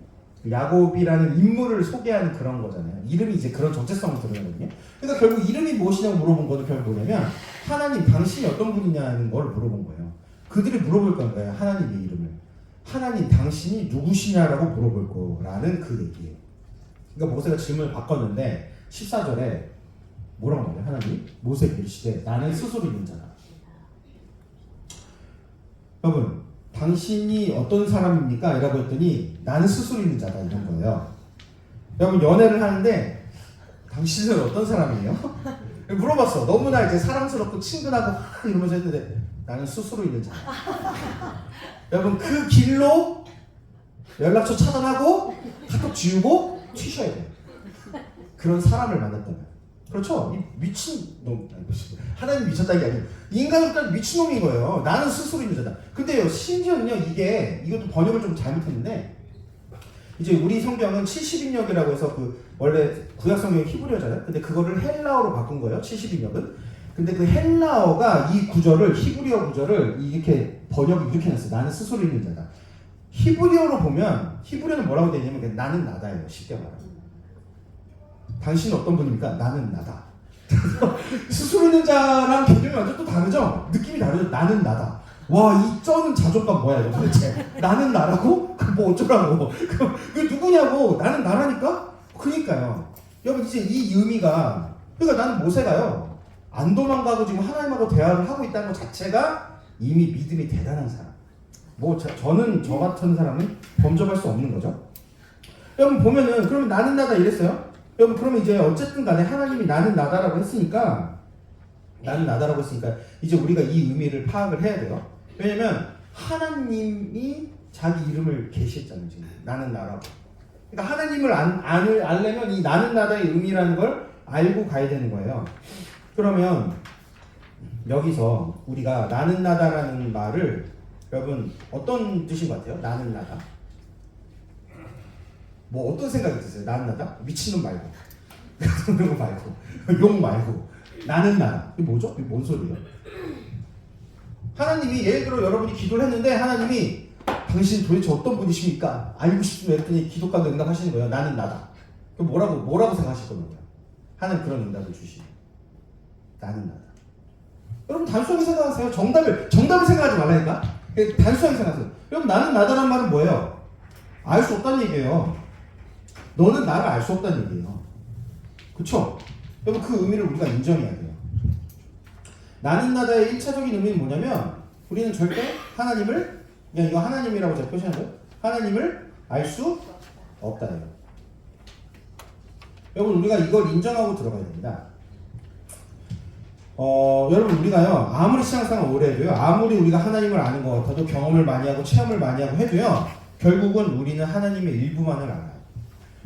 야곱이라는 인물을 소개하는 그런 거잖아요. 이름이 이제 그런 정체성을 드러내거든요. 그러니까 결국 이름이 무엇이냐고 물어본 거는 결국 뭐냐면 하나님 당신이 어떤 분이냐는 걸 물어본 거예요. 그들이 물어볼 거예요. 하나님의 이름을. 하나님 당신이 누구시냐라고 물어볼 거라는 그 얘기예요. 그러니까 모세가 질문을 바꿨는데 14절에 뭐라고 말해요? 하나님 모세에게 이르시되 나는 스스로 있는 자다. 여러분 당신이 어떤 사람입니까? 이라고 했더니 나는 스스로 있는 자다 이런 거예요. 여러분 연애를 하는데 당신은 어떤 사람이에요? 물어봤어. 너무나 이제 사랑스럽고 친근하고 이러면서 했는데 나는 스스로 있는 자다. 여러분 그 길로 연락처 차단하고 카톡 지우고 튀셔야 돼요. 그런 사람을 만났다면. 그렇죠? 이 미친놈, 하나님 미쳤다는 게 아니에요. 인간은 미친놈인 거예요. 나는 스스로 있는 자다. 근데요, 심지어는요, 이것도 번역을 좀 잘못했는데, 이제 우리 성경은 70인역이라고 해서 원래 구약 성경이 히브리어잖아요. 근데 그거를 헬라어로 바꾼 거예요, 70인역은. 근데 그 헬라어가 이 구절을, 히브리어 구절을 이렇게 번역을 이렇게 놨어요. 나는 스스로 있는 자다. 히브리어로 보면, 히브리어는 뭐라고 되어 있냐면, 나는 나다예요, 쉽게 말하면. 당신은 어떤 분입니까? 나는 나다. 스스로 있는 자랑 개념이 완전 또 다르죠? 느낌이 다르죠? 나는 나다. 와, 이 쩌는 자존감 뭐야, 이거 도대체. 나는 나라고? 뭐 어쩌라고. 그 누구냐고. 나는 나라니까? 그니까요. 여러분, 이제 이 의미가, 그러니까 나는 모세가요, 안 도망가고 지금 하나님하고 대화를 하고 있다는 것 자체가 이미 믿음이 대단한 사람. 저는 저 같은 사람은 범접할 수 없는 거죠. 여러분, 보면은, 그러면 나는 나다 이랬어요? 여러분 그러면 이제 어쨌든 간에 하나님이 나는 나다라고 했으니까 이제 우리가 이 의미를 파악을 해야 돼요. 왜냐면 하나님이 자기 이름을 계시했잖아요. 지금 나는 나라고. 그러니까 하나님을 알려면 이 나는 나다의 의미라는 걸 알고 가야 되는 거예요. 그러면 여기서 우리가 나는 나다라는 말을 여러분 어떤 뜻인 것 같아요? 나는 나다. 뭐 어떤 생각이 드세요? 나는 나다? 미친놈 말고 그런 거 말고 욕 말고 나는 나다. 이게 뭐죠? 이게 뭔 소리예요? 하나님이 예를 들어 여러분이 기도를 했는데 하나님이 당신 도대체 어떤 분이십니까? 알고 싶으면 했더니 기도가 응답하시는 거예요. 나는 나다. 그럼 뭐라고 생각하실 겁니까? 하나님 그런 응답을 주시고 나는 나다. 여러분 단순하게 생각하세요. 정답을 생각하지 말라니까. 단순하게 생각하세요. 여러분 나는 나다란 말은 뭐예요? 알 수 없다는 얘기예요. 너는 나를 알 수 없다는 얘기예요. 그쵸? 여러분 그 의미를 우리가 인정해야 돼요. 나는 나다의 1차적인 의미는 뭐냐면 우리는 절대 하나님을 그냥 이거 하나님이라고 제가 표시한 거예요. 하나님을 알 수 없다예요. 여러분 우리가 이걸 인정하고 들어가야 됩니다. 여러분 우리가요 아무리 신앙생활 오래 해도요 아무리 우리가 하나님을 아는 것 같아도 경험을 많이 하고 체험을 많이 하고 해도요 결국은 우리는 하나님의 일부만을 알아요.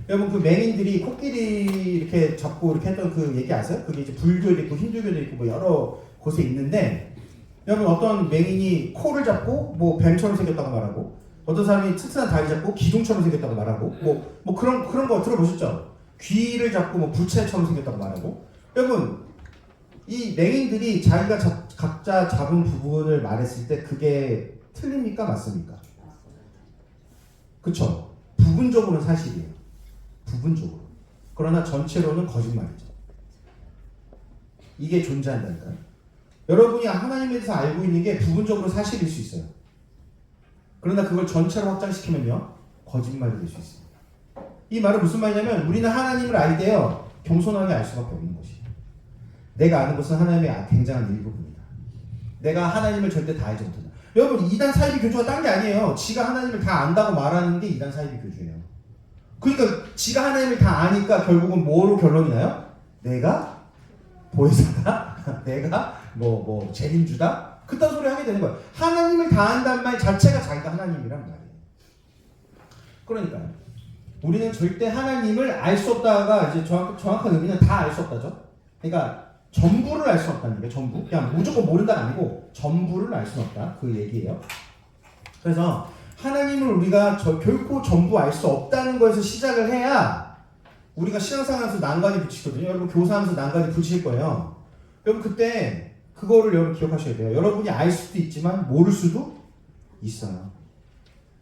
여러분 그 맹인들이 코끼리 이렇게 잡고 이렇게 했던 그 얘기 아세요? 그게 이제 불교도 있고 힌두교도 있고 뭐 여러 곳에 있는데 여러분 어떤 맹인이 코를 잡고 뭐 뱀처럼 생겼다고 말하고 어떤 사람이 튼튼한 다리 잡고 기둥처럼 생겼다고 말하고 뭐 그런 거 들어보셨죠? 귀를 잡고 뭐 불체처럼 생겼다고 말하고 여러분 이 맹인들이 자기가 각자 잡은 부분을 말했을 때 그게 틀립니까? 맞습니까? 그쵸? 부분적으로는 사실이에요. 부분적으로. 그러나 전체로는 거짓말이죠. 이게 존재한다니까요. 여러분이 하나님에 대해서 알고 있는 게 부분적으로 사실일 수 있어요. 그러나 그걸 전체로 확장시키면요 거짓말이 될 수 있습니다. 이 말은 무슨 말이냐면 우리는 하나님을 알 때요 겸손하게 알 수밖에 없는 것이에요. 내가 아는 것은 하나님의 굉장한 일부분이다. 내가 하나님을 절대 다 알지 못한다. 여러분 2단 사이비 교주가 딴 게 아니에요. 지가 하나님을 다 안다고 말하는 게 2단 사이비 교주예요. 그러니까 지가 하나님을 다 아니까 결국은 뭐로 결론이 나요? 내가 보혜사다? 내가 뭐 재림주다? 그딴 소리 하게 되는 거예요. 하나님을 다 안다는 말 자체가 자기가 하나님이란 말이에요. 그러니까요. 우리는 절대 하나님을 알 수 없다가 이제 정확한 의미는 다 알 수 없다죠. 그러니까 전부를 알 수 없다는 게 전부. 그냥 무조건 모른다가 아니고 전부를 알 수는 없다. 그 얘기예요. 그래서 하나님을 우리가 결코 전부 알 수 없다는 거에서 시작을 해야 우리가 신앙생활에서 난관이 붙이거든요. 여러분 교사하면서 난관이 붙일 거예요. 여러분 그때 그거를 여러분 기억하셔야 돼요. 여러분이 알 수도 있지만 모를 수도 있어요.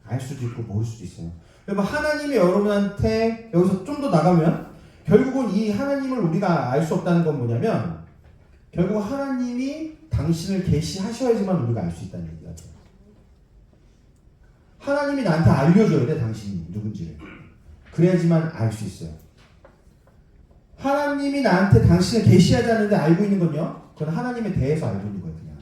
알 수도 있고 모를 수도 있어요. 여러분 하나님이 여러분한테 여기서 좀 더 나가면 결국은 이 하나님을 우리가 알 수 없다는 건 뭐냐면 결국 하나님이 당신을 계시하셔야지만 우리가 알 수 있다는 얘기가 돼요. 하나님이 나한테 알려줘야 돼 당신이 누군지를. 그래야지만 알 수 있어요. 하나님이 나한테 당신을 계시하지 않는데 알고 있는 건요. 그건 하나님에 대해서 알고 있는 거예요. 그냥.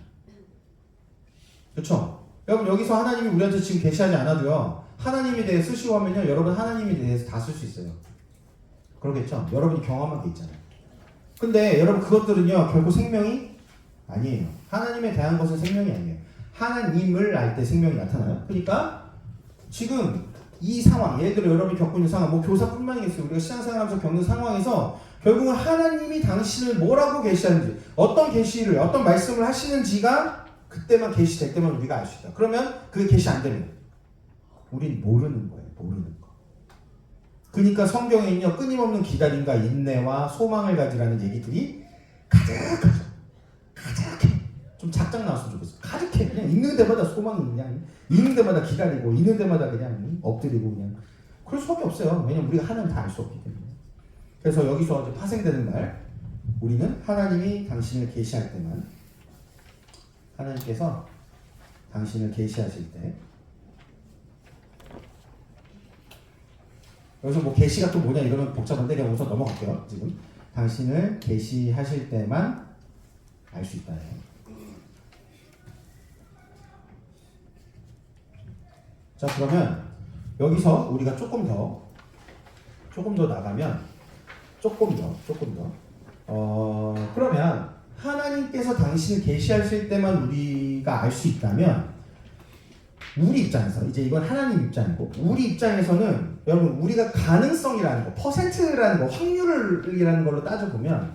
그렇죠? 여러분 여기서 하나님이 우리한테 지금 계시하지 않아도요. 하나님에 대해 쓰시고 하면요. 여러분 하나님에 대해서 다 쓸 수 있어요. 그러겠죠? 여러분이 경험한 게 있잖아요. 근데 여러분 그것들은요. 결코 생명이 아니에요. 하나님에 대한 것은 생명이 아니에요. 하나님을 알 때 생명이 나타나요. 그러니까 지금 이 상황, 예를 들어 여러분이 겪고 있는 상황, 뭐 교사뿐만이겠어요. 우리가 신앙생활하면서 겪는 상황에서 결국은 하나님이 당신을 뭐라고 계시하는지, 어떤 계시를, 어떤 말씀을 하시는지가 그때만 계시될 때만 우리가 알 수 있다. 그러면 그게 계시 안 되면 우린 모르는 거예요. 모르는 거. 그러니까 성경에는요 끊임없는 기다림과 인내와 소망을 가지라는 얘기들이 가득하죠. 가득해. 좀 작작 나왔으면 좋겠어. 가득해. 그냥 읽는 데마다 소망이 그냥 읽는 데마다 기다리고 읽는 데마다 그냥 엎드리고 그냥 그럴 수밖에 없어요. 왜냐면 우리가 하나님 다 알 수 없기 때문에. 그래서 여기서 이제 파생되는 말, 우리는 하나님이 당신을 계시할 때만, 하나님께서 당신을 계시하실 때, 여기서 뭐 계시가 또 뭐냐 이거는 복잡한데 그냥 우선 넘어갈게요. 지금 당신을 계시하실 때만 알 수 있다네요. 자 그러면 여기서 우리가 조금 더 나가면 조금 더 그러면 하나님께서 당신을 계시하실 때만 우리가 알 수 있다면 우리 입장에서 이제 이건 하나님 입장이고 우리 입장에서는 여러분 우리가 가능성이라는 거, 퍼센트라는 거, 확률이라는 걸로 따져보면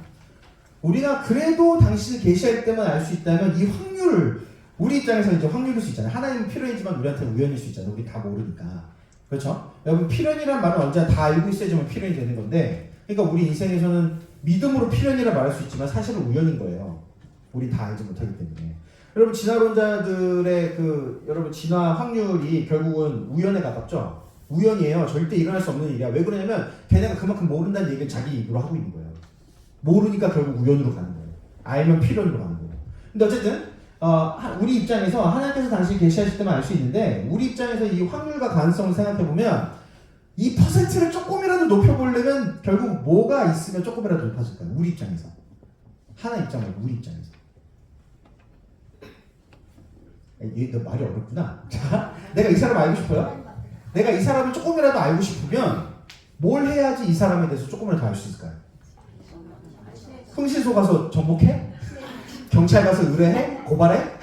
우리가 그래도 당신을 계시할 때만 알 수 있다면 이 확률을 우리 입장에서 이제 확률일 수 있잖아요. 하나님은 필연이지만 우리한테는 우연일 수 있잖아요. 우리 다 모르니까. 그렇죠? 여러분 필연이란 말은 언제나 다 알고 있어야지만 필연이 되는 건데 그러니까 우리 인생에서는 믿음으로 필연이라 말할 수 있지만 사실은 우연인 거예요. 우리 다 알지 못하기 때문에. 여러분 진화론자들의 그 여러분 진화 확률이 결국은 우연에 가깝죠? 우연이에요. 절대 일어날 수 없는 일이야. 왜 그러냐면 걔네가 그만큼 모른다는 얘기를 자기 입으로 하고 있는 거예요. 모르니까 결국 우연으로 가는 거예요. 알면 필연으로 가는 거예요. 근데 어쨌든 우리 입장에서 하나님께서 당신이 계시하실 때만 알 수 있는데 우리 입장에서 이 확률과 가능성을 생각해보면 이 퍼센트를 조금이라도 높여보려면 결국 뭐가 있으면 조금이라도 높아질까요? 우리 입장에서. 하나 입장 말고 우리 입장에서. 너 말이 어렵구나. 자, 내가 이 사람 알고 싶어요? 내가 이 사람을 조금이라도 알고 싶으면 뭘 해야지 이 사람에 대해서 조금이라도 알 수 있을까요? 흥신소 가서 정복해? 경찰 가서 의뢰해? 고발해?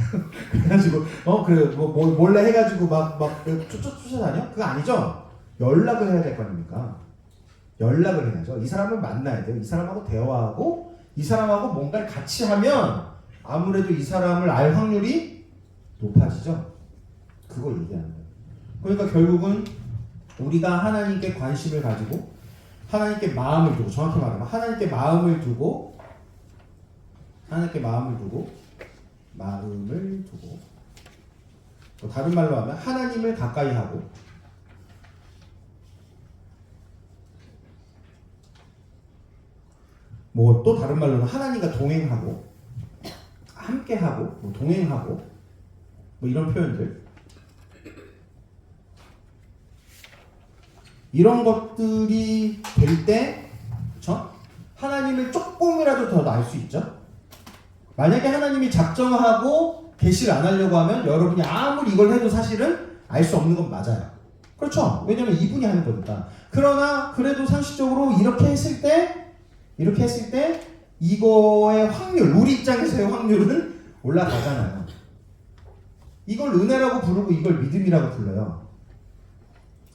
그래가지고 그래 뭐 몰래 해가지고 막 쫓아다녀? 그거 아니죠? 연락을 해야 될 거 아닙니까? 연락을 해야죠. 이 사람을 만나야 돼요. 이 사람하고 대화하고 이 사람하고 뭔가를 같이 하면 아무래도 이 사람을 알 확률이 높아지죠. 그거 얘기하는 거예요. 그러니까 결국은 우리가 하나님께 관심을 가지고 하나님께 마음을 두고 정확히 말하면 하나님께 마음을 두고 또 다른 말로 하면 하나님을 가까이 하고 뭐 또 다른 말로는 하나님과 동행하고 함께하고 뭐 동행하고 뭐 이런 표현들 이런 것들이 될 때 그렇죠? 하나님을 조금이라도 더 알 수 있죠. 만약에 하나님이 작정하고 계시를 안 하려고 하면 여러분이 아무리 이걸 해도 사실은 알 수 없는 건 맞아요. 그렇죠? 왜냐면 이분이 하는 거니까. 그러나 그래도 상식적으로 이렇게 했을 때 이거의 확률, 우리 입장에서의 확률은 올라가잖아요. 이걸 은혜라고 부르고 이걸 믿음이라고 불러요.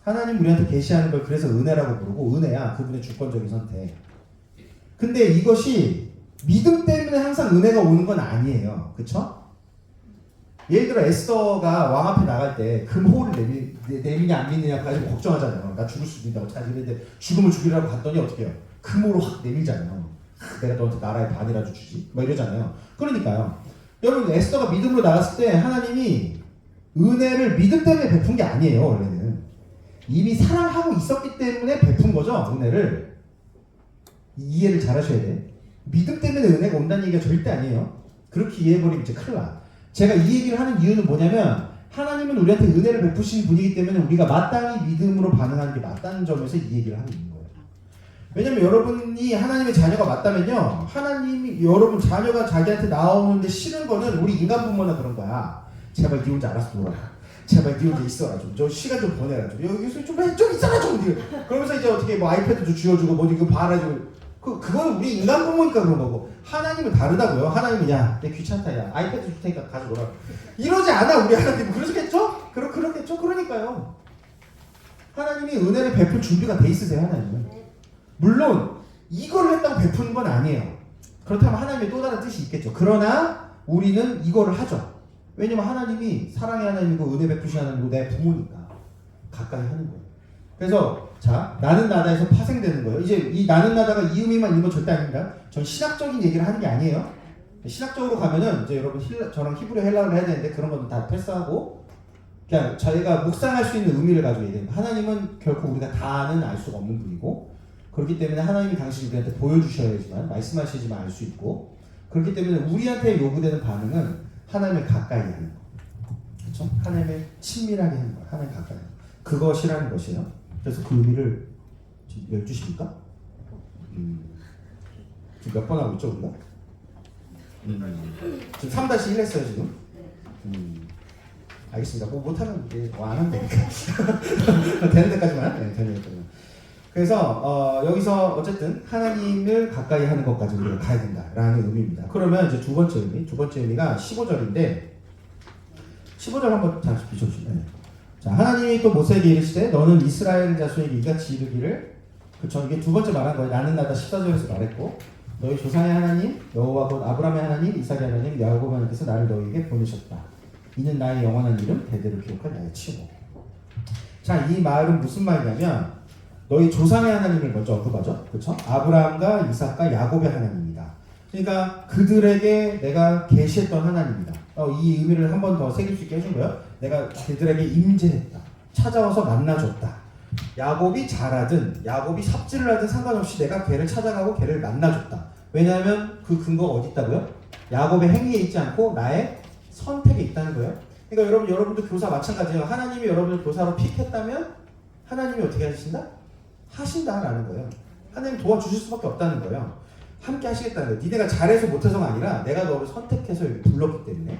하나님 우리한테 계시하는 걸 그래서 은혜라고 부르고, 은혜야 그분의 주권적인 선택. 근데 이것이 믿음 때문에 항상 은혜가 오는 건 아니에요. 그쵸? 예를 들어 에스더가 왕 앞에 나갈 때 금호를 내미냐 안 믿느냐 가지고 걱정하잖아요. 나 죽을 수도 있다고 잘 이랬는데 죽음을 죽이려고 갔더니 어떻게 해요? 금호로 확 내밀잖아요. 내가 너한테 나라의 반이라도 주지 뭐 이러잖아요. 그러니까요, 여러분 에스더가 믿음으로 나갔을 때 하나님이 은혜를 믿음 때문에 베푼 게 아니에요. 원래는 이미 사랑하고 있었기 때문에 베푼 거죠. 은혜를 이해를 잘 하셔야 돼. 믿음 때문에 은혜가 온다는 얘기가 절대 아니에요. 그렇게 이해해버리면 이제 큰일 나. 제가 이 얘기를 하는 이유는 뭐냐면, 하나님은 우리한테 은혜를 베푸신 분이기 때문에 우리가 마땅히 믿음으로 반응하는 게 맞다는 점에서 이 얘기를 하고 있는 거예요. 왜냐면 여러분이 하나님의 자녀가 맞다면요, 하나님이 여러분 자녀가 자기한테 나오는데 싫은 거는 우리 인간 부모나 그런 거야. 제발 네 혼자 알아서 놀아라. 제발 네 혼자 있어라. 저 시간 좀 보내라. 여기서 좀 있어라 좀. 그러면서 이제 어떻게 뭐 아이패드도 쥐어주고 뭐 이거 봐라. 그건 우리 인간 부모니까 그런 거고, 하나님은 다르다고요. 하나님은 야, 내 귀찮다, 야 아이패드 줄 테니까 가져오라. 이러지 않아. 우리 하나님은 그러시겠죠? 그렇겠죠? 그러니까요. 하나님이 은혜를 베풀 준비가 돼 있으세요. 하나님은. 물론 이걸 했다고 베푸는 건 아니에요. 그렇다면 하나님의 또 다른 뜻이 있겠죠. 그러나 우리는 이거를 하죠. 왜냐면 하나님이 사랑의 하나님이고 은혜 베푸신 하나님이고 내 부모니까 가까이 하는 거예요. 그래서 자, 나는 나다에서 파생되는 거예요. 이제 이 나는 나다가 이 의미만 있는 건 절대 아닙니다. 전 신학적인 얘기를 하는 게 아니에요. 신학적으로 가면은 이제 여러분 저랑 히브리 헬라어를 해야 되는데 그런 건 다 패스하고 그냥 저희가 묵상할 수 있는 의미를 가지고 얘기해요. 하나님은 결코 우리가 다는 알 수가 없는 분이고, 그렇기 때문에 하나님이 당신이 우리한테 보여주셔야지만, 말씀하시지만 알 수 있고, 그렇기 때문에 우리한테 요구되는 반응은 하나님을 가까이 하는 거. 그렇죠? 하나님을 친밀하게 하는 거. 하나님 가까이 하는 거. 그것이라는 것이에요. 그래서 그 의미를 지금 12시입니까? 지금 몇 번 하고 있죠, 우리가? 지금 3-1 했어요, 지금? 알겠습니다. 뭐 못하면 이제 안 하면 되니까. 되는 데까지만. 네, 되는 데까지만. 그래서 여기서 어쨌든 하나님을 가까이 하는 것까지 우리가 가야 된다라는 의미입니다. 그러면 이제 두 번째 의미가 15절인데, 15절 한번 다시 비춰주시면, 자, 하나님이 또 모세에게 이르시되 너는 이스라엘 자손에게 이같이 이르기를, 그쵸, 이게 두 번째 말한 거예요. 나는 나다 14절에서 말했고, 너희 조상의 하나님 여호와 곧 아브라함의 하나님 이삭의 하나님 야곱의 하나님께서 나를 너희에게 보내셨다. 이는 나의 영원한 이름 대대로 기억할 나의 칭호. 자, 이 말은 무슨 말이냐면 너희 조상의 하나님을 먼저 언급하죠. 그쵸? 아브라함과 이삭과 야곱의 하나님이다. 그러니까 그들에게 내가 계시했던 하나님이다. 이 의미를 한 번 더 새길 수 있게 해준 거예요. 내가 그들에게 임재했다. 찾아와서 만나줬다. 야곱이 잘하든 야곱이 삽질을 하든 상관없이 내가 걔를 찾아가고 걔를 만나줬다. 왜냐하면 그 근거가 어디 있다고요? 야곱의 행위에 있지 않고 나의 선택에 있다는 거예요. 그러니까 여러분도 교사 마찬가지예요. 하나님이 여러분을 교사로 픽했다면 하나님이 어떻게 하신다? 하신다라는 거예요. 하나님 도와주실 수밖에 없다는 거예요. 함께 하시겠다는 거예요. 니네가 잘해서 못해서가 아니라 내가 너를 선택해서 여기 불렀기 때문에.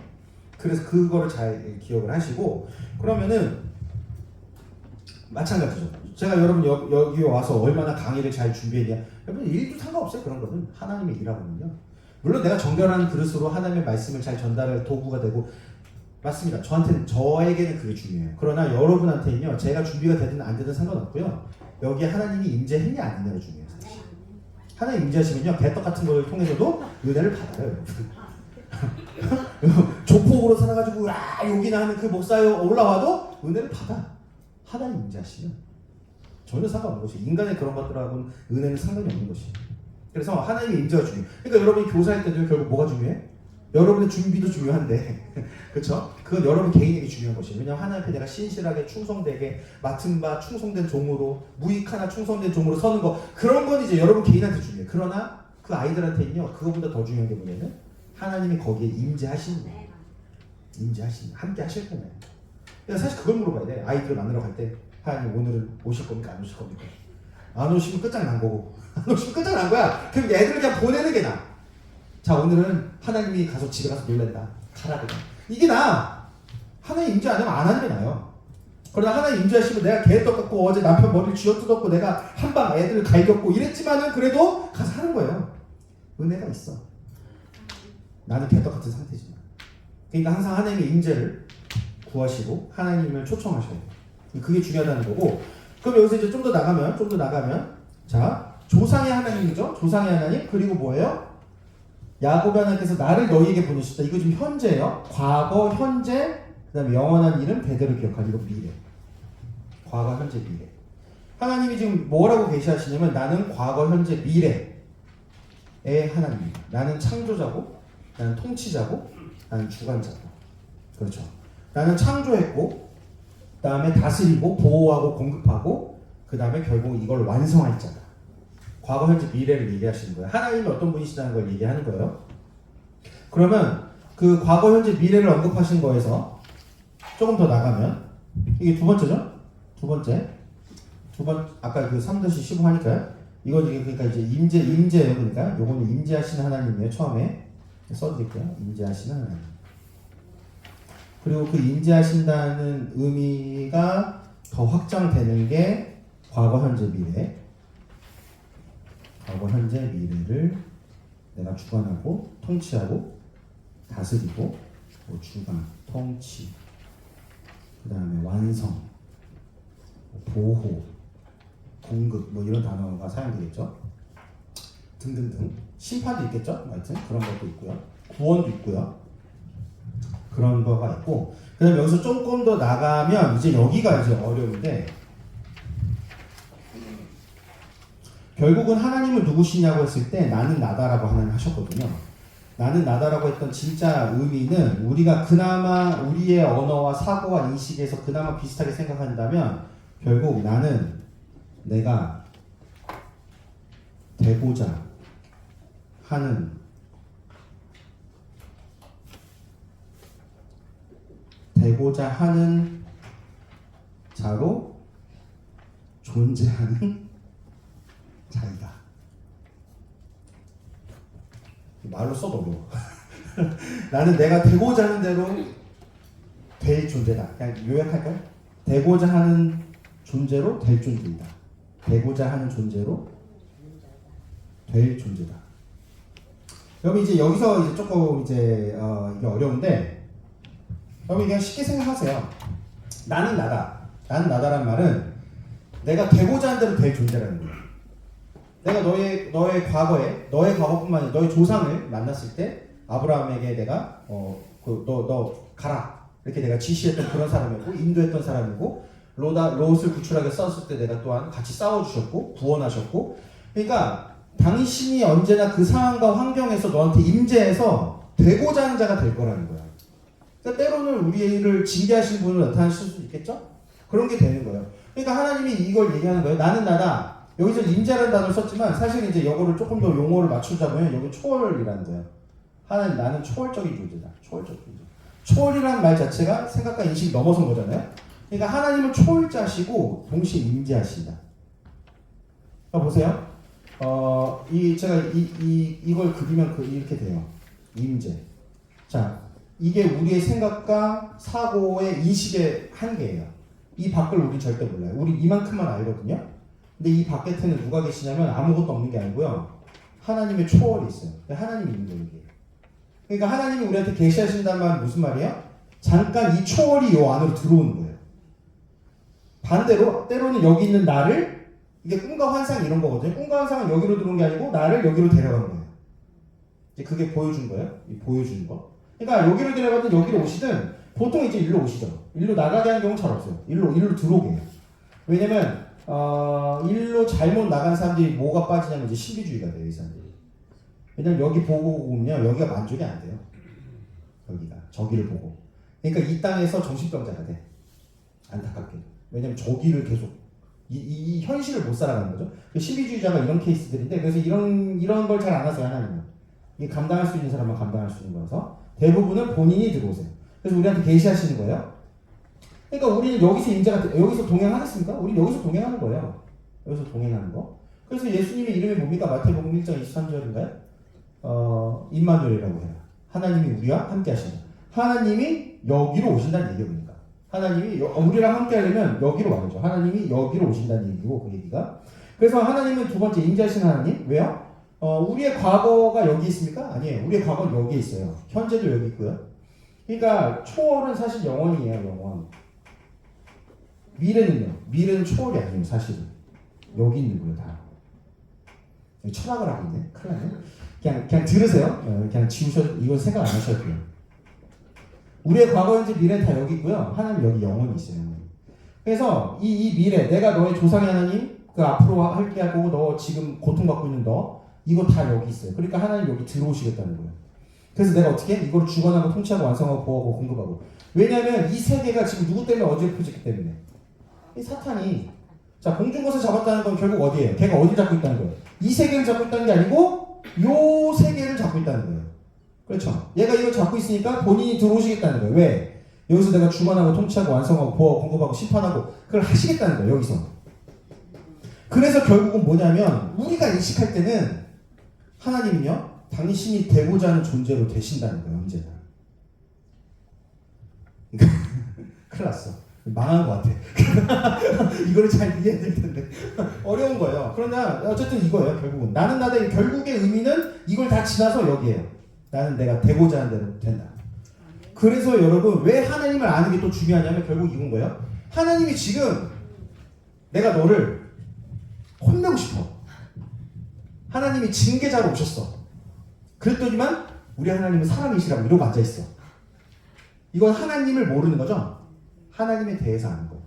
그래서 그거를 잘 기억을 하시고, 그러면은 마찬가지죠. 제가 여러분 여기 와서 얼마나 강의를 잘 준비했냐, 여러분 일도 상관없어요. 그런 거는 하나님의 일하거든요. 물론 내가 정결한 그릇으로 하나님의 말씀을 잘 전달할 도구가 되고, 맞습니다. 저에게는 그게 중요해요. 그러나 여러분한테는요, 제가 준비가 되든 안 되든 상관없고요, 여기에 하나님이 임재했냐 안 했냐가 중요해요. 사실. 하나님 임재하시면요, 개떡 같은 걸 통해서도 은혜를 받아요, 여러분. 조폭으로 살아가지고 여기나 하는 그 목사에 올라와도 은혜를 받아. 하나님 임재하시면 전혀 상관없는 것이, 인간의 그런 것들하고는 은혜는 상관이 없는 것이에요. 그래서 하나님의 임재가 중요해요. 그러니까 여러분이 교사할 때도 결국 뭐가 중요해? 여러분의 준비도 중요한데 그렇죠? 그건 여러분 개인에게 중요한 것이에요. 왜냐하면 하나님 앞에 내가 신실하게 충성되게 맡은 바 충성된 종으로, 무익하나 충성된 종으로 서는 거, 그런 건 이제 여러분 개인한테 중요해요. 그러나 그 아이들한테는요, 그거보다 더 중요한 게 뭐냐면 하나님이 거기에 임재하시는 거예요. 임재하시는, 함께 하실 거예요. 그러니까 사실 그걸 물어봐야 돼. 아이들을 만나러 갈 때 하나님 오늘은 오실 겁니까? 안 오실 겁니까? 안 오시면 끝장난 거고, 안 오시면 끝장난 거야. 그럼 애들을 그냥 보내는 게 나아. 자, 오늘은 하나님이 가서 집에 가서 놀란다. 가라 그냥. 이게 나. 하나님 임재 안 하면 안 하는 게 나아요. 그러나 하나님 임재하시면 내가 개떡 갖고 어제 남편 머리를 쥐어뜯었고 내가 한방 애들을 갈겼고 이랬지만은 그래도 가서 하는 거예요. 은혜가 있어. 나는 개떡 같은 상태지만. 그러니까 항상 하나님의 임재를 구하시고 하나님을 초청하셔야 돼요. 그게 중요하다는 거고. 그럼 여기서 이제 좀 더 나가면 자, 조상의 하나님이죠. 조상의 하나님. 그리고 뭐예요? 야곱의 하나님께서 나를 너희에게 보내셨다. 이거 지금 현재예요. 과거, 현재, 그다음에 영원한 일은 대대로 기억하리. 이거 미래. 과거, 현재, 미래. 하나님이 지금 뭐라고 계시하시냐면 나는 과거, 현재, 미래의 하나님입니다. 나는 창조자고, 나는 통치자고, 나는 주관자고. 그렇죠. 나는 창조했고, 그 다음에 다스리고, 보호하고, 공급하고, 그 다음에 결국 이걸 완성할 자다. 과거, 현재, 미래를 얘기하시는 거예요. 하나님이 어떤 분이시다는 걸 얘기하는 거예요. 그러면 그 과거, 현재, 미래를 언급하신 거에서 조금 더 나가면 이게 두 번째죠? 아까 그 3-15 하니까요. 이거 이게 그러니까 이제 임재예요. 그러니까 요거는 임재하시는 하나님이에요. 처음에 써드릴게요. 임재하시는 하나님. 그리고 그 임재하신다는 의미가 더 확장되는 게 과거, 현재, 미래. 과거, 현재, 미래를 내가 주관하고 통치하고 다스리고 주관, 통치, 그 다음에 완성, 보호, 공급 뭐 이런 단어가 사용되겠죠. 등등등. 심판도 있겠죠. 하여튼 그런 것도 있고요. 구원도 있고요. 그런 거가 있고, 그다음에 여기서 조금 더 나가면 이제 여기가 이제 어려운데, 결국은 하나님은 누구시냐고 했을 때 나는 나다라고 하나님 하셨거든요. 나는 나다라고 했던 진짜 의미는 우리가 그나마 우리의 언어와 사고와 인식에서 그나마 비슷하게 생각한다면 결국 나는 내가 되고자 하는 자로 존재하는 자이다. 말로 써도 어려워. 나는 내가 되고자 하는 대로 될 존재다. 그냥 요약할까요? 되고자 하는 존재로 될 존재이다. 되고자 하는 존재로 될 존재다. 여러분 이제 여기서 이제 조금 이제 이게 어려운데, 여러분 그냥 쉽게 생각하세요. 나는 나다. 나는 나다라는 말은 내가 되고자 하는 대로 될 존재라는 거예요. 내가 너의 과거에 너의 과거뿐만 아니라 너의 조상을 만났을 때 아브라함에게 내가 너 가라 이렇게 내가 지시했던 그런 사람이고 인도했던 사람이고 롯을 구출하게 싸웠을 때 내가 또한 같이 싸워주셨고 구원하셨고, 그러니까 당신이 언제나 그 상황과 환경에서 너한테 임재해서 되고자 하는 자가 될 거라는 거야. 그러니까 때로는 우리를 징계하시는 분을 나타나실 수도 있겠죠? 그런 게 되는 거예요. 그러니까 하나님이 이걸 얘기하는 거예요. 나는 나다. 여기서 임재라는 단어를 썼지만 사실 이제 이거를 조금 더 용어를 맞추자면 여기 초월이라는 거예요. 하나님 나는 초월적인 존재다. 초월적인 존재. 초월이라는 말 자체가 생각과 인식이 넘어선 거잖아요. 그러니까 하나님은 초월자시고 동시에 임재하신다. 보세요. 제가 이걸 그리면 이렇게 돼요. 임재. 자, 이게 우리의 생각과 사고의 인식의 한계예요. 이 밖을 우리 절대 몰라요. 우리 이만큼만 알거든요. 근데 이 바깥에는 누가 계시냐면 아무것도 없는 게 아니고요. 하나님의 초월이 있어요. 하나님이 있는 거예요. 이게. 그러니까 하나님이 우리한테 계시하신다는 말은 무슨 말이에요? 잠깐 이 초월이 요 안으로 들어오는 거예요. 반대로 때로는 여기 있는 나를, 이게 꿈과 환상 이런 거거든요. 꿈과 환상은 여기로 들어온 게 아니고 나를 여기로 데려간 거예요. 이제 그게 보여준 거예요. 보여주는 거. 그러니까 여기로 데려가든 여기로 오시든 보통 이제 일로 오시죠. 일로 나가게 하는 경우는 잘 없어요. 일로 들어오게 해요. 왜냐면 일로 잘못 나간 사람들이 뭐가 빠지냐면 이제 신비주의가 돼요, 이 사람들이. 왜냐면 여기 보고 오면 여기가 만족이 안 돼요. 여기가 저기를 보고. 그러니까 이 땅에서 정신병자가 돼. 안타깝게. 왜냐면 저기를 계속 이 현실을 못 살아가는 거죠. 신비주의자가 이런 케이스들인데, 그래서 이런 걸 잘 안 하세요, 하나님은. 이게 감당할 수 있는 사람만 감당할 수 있는 거라서 대부분은 본인이 들어오세요. 그래서 우리한테 계시하시는 거예요. 그러니까 우리는 여기서 동행하겠습니까? 우리 여기서 동행하는 거예요. 여기서 동행하는 거. 그래서 예수님의 이름이 뭡니까? 마태복음 1장 23절인가요? 임마누엘이라고 해요. 하나님이 우리와 함께 하신다. 하나님이 여기로 오신다는 얘기예요. 그러니까 하나님이 우리랑 함께 하려면 여기로 와야죠. 하나님이 여기로 오신다는 얘기고 그 얘기가. 그래서 하나님은 두 번째 임재하신 하나님. 왜요? 우리의 과거가 여기 있습니까? 아니에요. 우리의 과거는 여기 있어요. 현재도 여기 있고요. 그러니까 초월은 사실 영원이에요. 영원. 미래는요. 미래는 초월이 아니에요. 사실은. 여기 있는 거예요. 다. 철학을 하고 있네. 큰일 나네. 그냥 들으세요. 그냥 지우셔도 이건 생각 안 하셔도 돼요. 우리의 과거, 현재, 미래는 다 여기 있고요. 하나님 여기 영원히 있어요. 그래서 이 미래, 내가 너의 조상의 하나님, 그 앞으로 할게 하고 너 지금 고통받고 있는 너, 이거 다 여기 있어요. 그러니까 하나님 여기 들어오시겠다는 거예요. 그래서 내가 어떻게 해? 이걸 주관하고 통치하고 완성하고 보호하고 공급하고. 왜냐하면 이 세계가 지금 누구 때문에 어지럽혀졌기 때문에. 이 사탄이. 자, 공중것을 잡았다는 건 결국 어디예요? 걔가 어디 잡고 있다는 거예요? 이 세계를 잡고 있다는 게 아니고 요 세계를 잡고 있다는 거예요. 그렇죠? 얘가 이걸 잡고 있으니까 본인이 들어오시겠다는 거예요. 왜? 여기서 내가 주관하고 통치하고 완성하고 보호하고 공급하고 심판하고 그걸 하시겠다는 거예요. 여기서. 그래서 결국은 뭐냐면 우리가 인식할 때는 하나님은요. 당신이 되고자 하는 존재로 되신다는 거예요. 언제나. 큰일 났어. 망한 것 같아. 이거를 잘 이해해야 될 텐데. 어려운 거예요. 그러나 어쨌든 이거예요. 결국은. 나는 나다. 결국의 의미는 이걸 다 지나서 여기에요. 나는 내가 되고자 하는 대로 된다. 그래서 여러분 왜 하나님을 아는 게 또 중요하냐면 결국 이건 거예요. 하나님이 지금 내가 너를 혼내고 싶어. 하나님이 징계자로 오셨어. 그랬더니만 우리 하나님은 사람이시라고 이러고 앉아있어. 이건 하나님을 모르는 거죠. 하나님에 대해서 아는 거예요.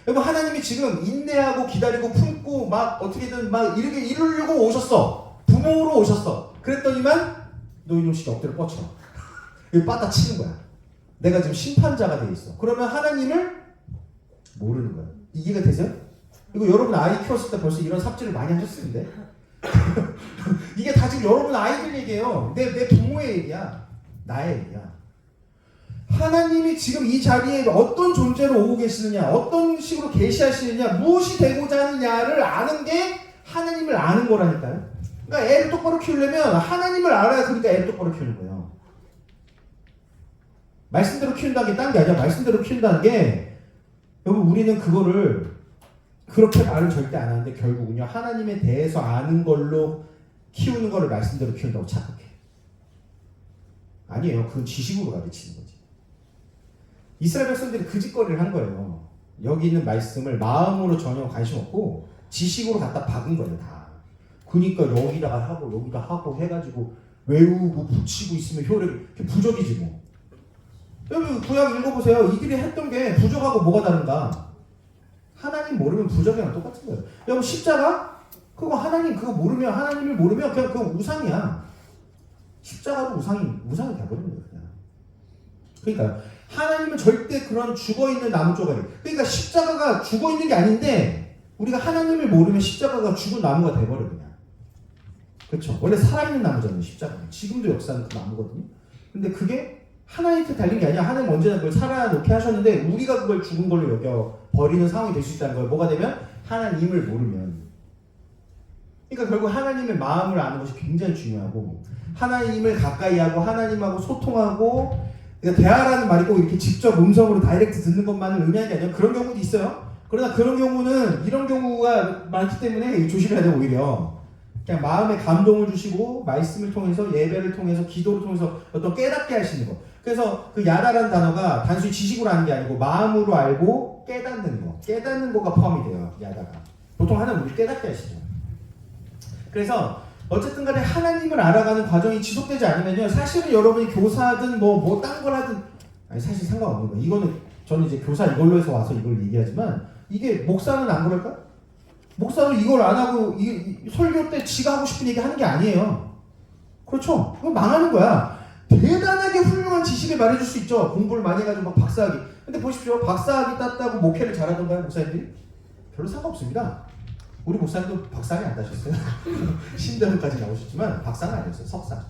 여러분 하나님이 지금 인내하고 기다리고 품고 막 어떻게든 막 이렇게 이루려고 오셨어. 부모로 오셨어. 그랬더니만 너 이놈 씨 엎드려 뻗쳐. 여기 빠따 치는 거야. 내가 지금 심판자가 돼 있어. 그러면 하나님을 모르는 거야. 이해가 되세요? 이거 여러분 아이 키웠을 때 벌써 이런 삽질을 많이 하셨을 텐데. 이게 다 지금 여러분 아이들 얘기예요. 내 부모의 얘기야. 나의 얘기야. 하나님이 지금 이 자리에 어떤 존재로 오고 계시느냐, 어떤 식으로 계시하시느냐, 무엇이 되고자 하느냐를 아는 게 하나님을 아는 거라니까요. 그러니까 애를 똑바로 키우려면 하나님을 알아야 그러니까 애를 똑바로 키우는 거예요. 말씀대로 키운다는 게 딴 게 아니라 말씀대로 키운다는 게 여러분 우리는 그거를 그렇게 말을 절대 안 하는데 결국은요 하나님에 대해서 아는 걸로 키우는 거를 말씀대로 키운다고 착각해. 아니에요. 그건 지식으로 가르치는 거지. 이스라엘 백성들이 그 짓거리를 한 거예요. 여기 있는 말씀을 마음으로 전혀 관심 없고 지식으로 갖다 박은 거예요. 다. 그러니까 여기다가 하고 여기다 하고 해가지고 외우고 붙이고 있으면 효력이 부족이지 뭐. 여러분 구약 읽어보세요. 이들이 했던 게 부족하고 뭐가 다른가? 하나님 모르면 부족이랑 똑같은 거예요. 여러분 십자가? 그거 하나님 그거 모르면 하나님을 모르면 그냥 그거 우상이야. 십자가도 우상이 돼버리는 거예요. 그냥. 그러니까 하나님은 절대 그런 죽어있는 나무 쪼가리. 그러니까 십자가가 죽어있는 게 아닌데 우리가 하나님을 모르면 십자가가 죽은 나무가 돼버려 그냥. 그렇죠. 원래 살아있는 나무잖아요. 십자가는. 지금도 역사는 그 나무거든요. 근데 그게 하나님한테 달린 게 아니야. 하나님 언제나 그걸 살아놓게 하셨는데 우리가 그걸 죽은 걸로 여겨 버리는 상황이 될 수 있다는 거예요. 뭐가 되면? 하나님을 모르면. 그러니까 결국 하나님의 마음을 아는 것이 굉장히 중요하고 하나님을 가까이 하고 하나님하고 소통하고 그러니까 대화라는 말이 꼭 이렇게 직접 음성으로 다이렉트 듣는 것만을 의미하는 게 아니라 그런 경우도 있어요. 그러나 그런 경우는 이런 경우가 많기 때문에 조심해야 돼요. 오히려 그냥 마음에 감동을 주시고 말씀을 통해서 예배를 통해서 기도를 통해서 어떤 깨닫게 하시는 거. 그래서 그 야다라는 단어가 단순히 지식으로 하는 게 아니고 마음으로 알고 깨닫는 거가 포함이 돼요. 야다가 보통 하나님 우리 깨닫게 하시죠. 그래서 어쨌든 간에 하나님을 알아가는 과정이 지속되지 않으면요 사실은 여러분이 교사든 뭐 딴 걸 하든 아니 사실 상관없는 거예요. 이거는 저는 이제 교사 이걸로 해서 와서 이걸 얘기하지만 이게 목사는 안 그럴까? 목사는 이걸 안 하고 설교 때 지가 하고 싶은 얘기 하는 게 아니에요. 그렇죠? 그건 망하는 거야. 대단하게 훌륭한 지식을 말해줄 수 있죠. 공부를 많이 해가지고 막 박사학위. 근데 보십시오. 박사학위 땄다고 목회를 잘하던가요 목사님들이? 별로 상관없습니다. 우리 목사님도 박사학위 안 따셨어요. 신대문까지 나오셨지만 박사는 아니었어요. 석사.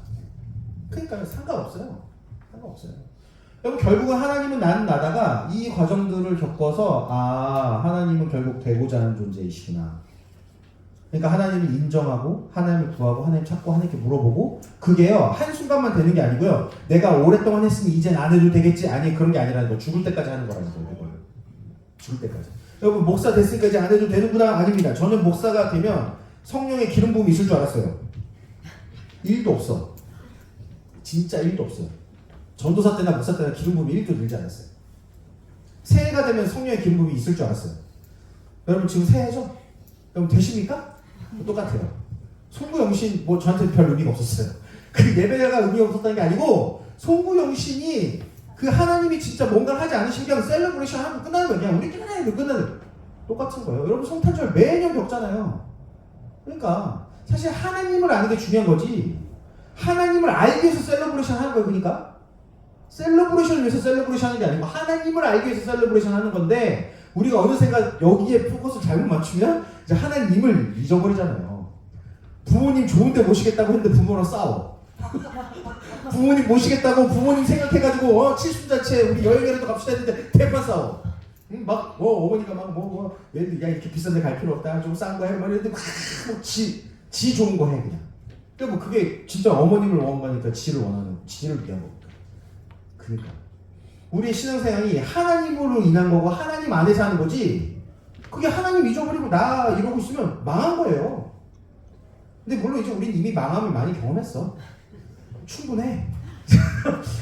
그러니까 상관없어요. 여러분 결국은 하나님은 나는 나다가 이 과정들을 겪어서 하나님은 결국 되고자 하는 존재이시구나. 그러니까 하나님을 인정하고 하나님을 구하고 하나님 찾고 하나님께 물어보고 그게요 한순간만 되는 게 아니고요 내가 오랫동안 했으니 이젠 안 해도 되겠지 아니 그런 게 아니라는 거 죽을 때까지 하는 거라는 거예요 이걸. 죽을 때까지 여러분 목사 됐으니까 이제 안 해도 되는구나 아닙니다. 저는 목사가 되면 성령의 기름 부음이 있을 줄 알았어요. 1도 없어. 진짜 1도 없어요. 전도사 때나 목사 때나 기름 부음이 1도 들지 않았어요. 새해가 되면 성령의 기름 부음이 있을 줄 알았어요. 여러분 지금 새해죠? 여러분 되십니까? 똑같아요. 송구영신 뭐 저한테 별 의미가 없었어요. 그 예배가 의미 없었다는 게 아니고 송구영신이 그 하나님이 진짜 뭔가를 하지 않으신 게 셀러브레이션 하고 끝나는 거예요. 그냥 우리끼리 해야 끝나는 똑같은 거예요. 여러분 성탄절 매년 겪잖아요. 그러니까 사실 하나님을 아는 게 중요한 거지 하나님을 알기 위해서 셀러브레이션 하는 거예요. 그러니까 셀러브레이션을 위해서 셀러브레이션 하는 게 아니고 하나님을 알기 위해서 셀러브레이션 하는 건데 우리가 어느샌가 여기에 포커스를 잘못 맞추면 이제 하나님을 잊어버리잖아요. 부모님 좋은 데 모시겠다고 했는데 부모랑 싸워. 부모님 모시겠다고 부모님 생각해가지고 칠순자체 우리 여행이라도 갑시다 했는데 대판 싸워. 막 어머니가 막 야 이렇게 비싼 데 갈 필요 없다 좀 싼 거 해 막 이랬는데 지 좋은 거 해 그냥. 그러니까 뭐 그게 진짜 어머님을 원한 거니까 지를 위한 겁니다. 그러니까 우리의 신앙생활이 하나님으로 인한 거고 하나님 안에서 하는 거지 그게 하나님 잊어버리고 나 이러고 있으면 망한 거예요. 근데 물론 이제 우린 이미 망함을 많이 경험했어. 충분해.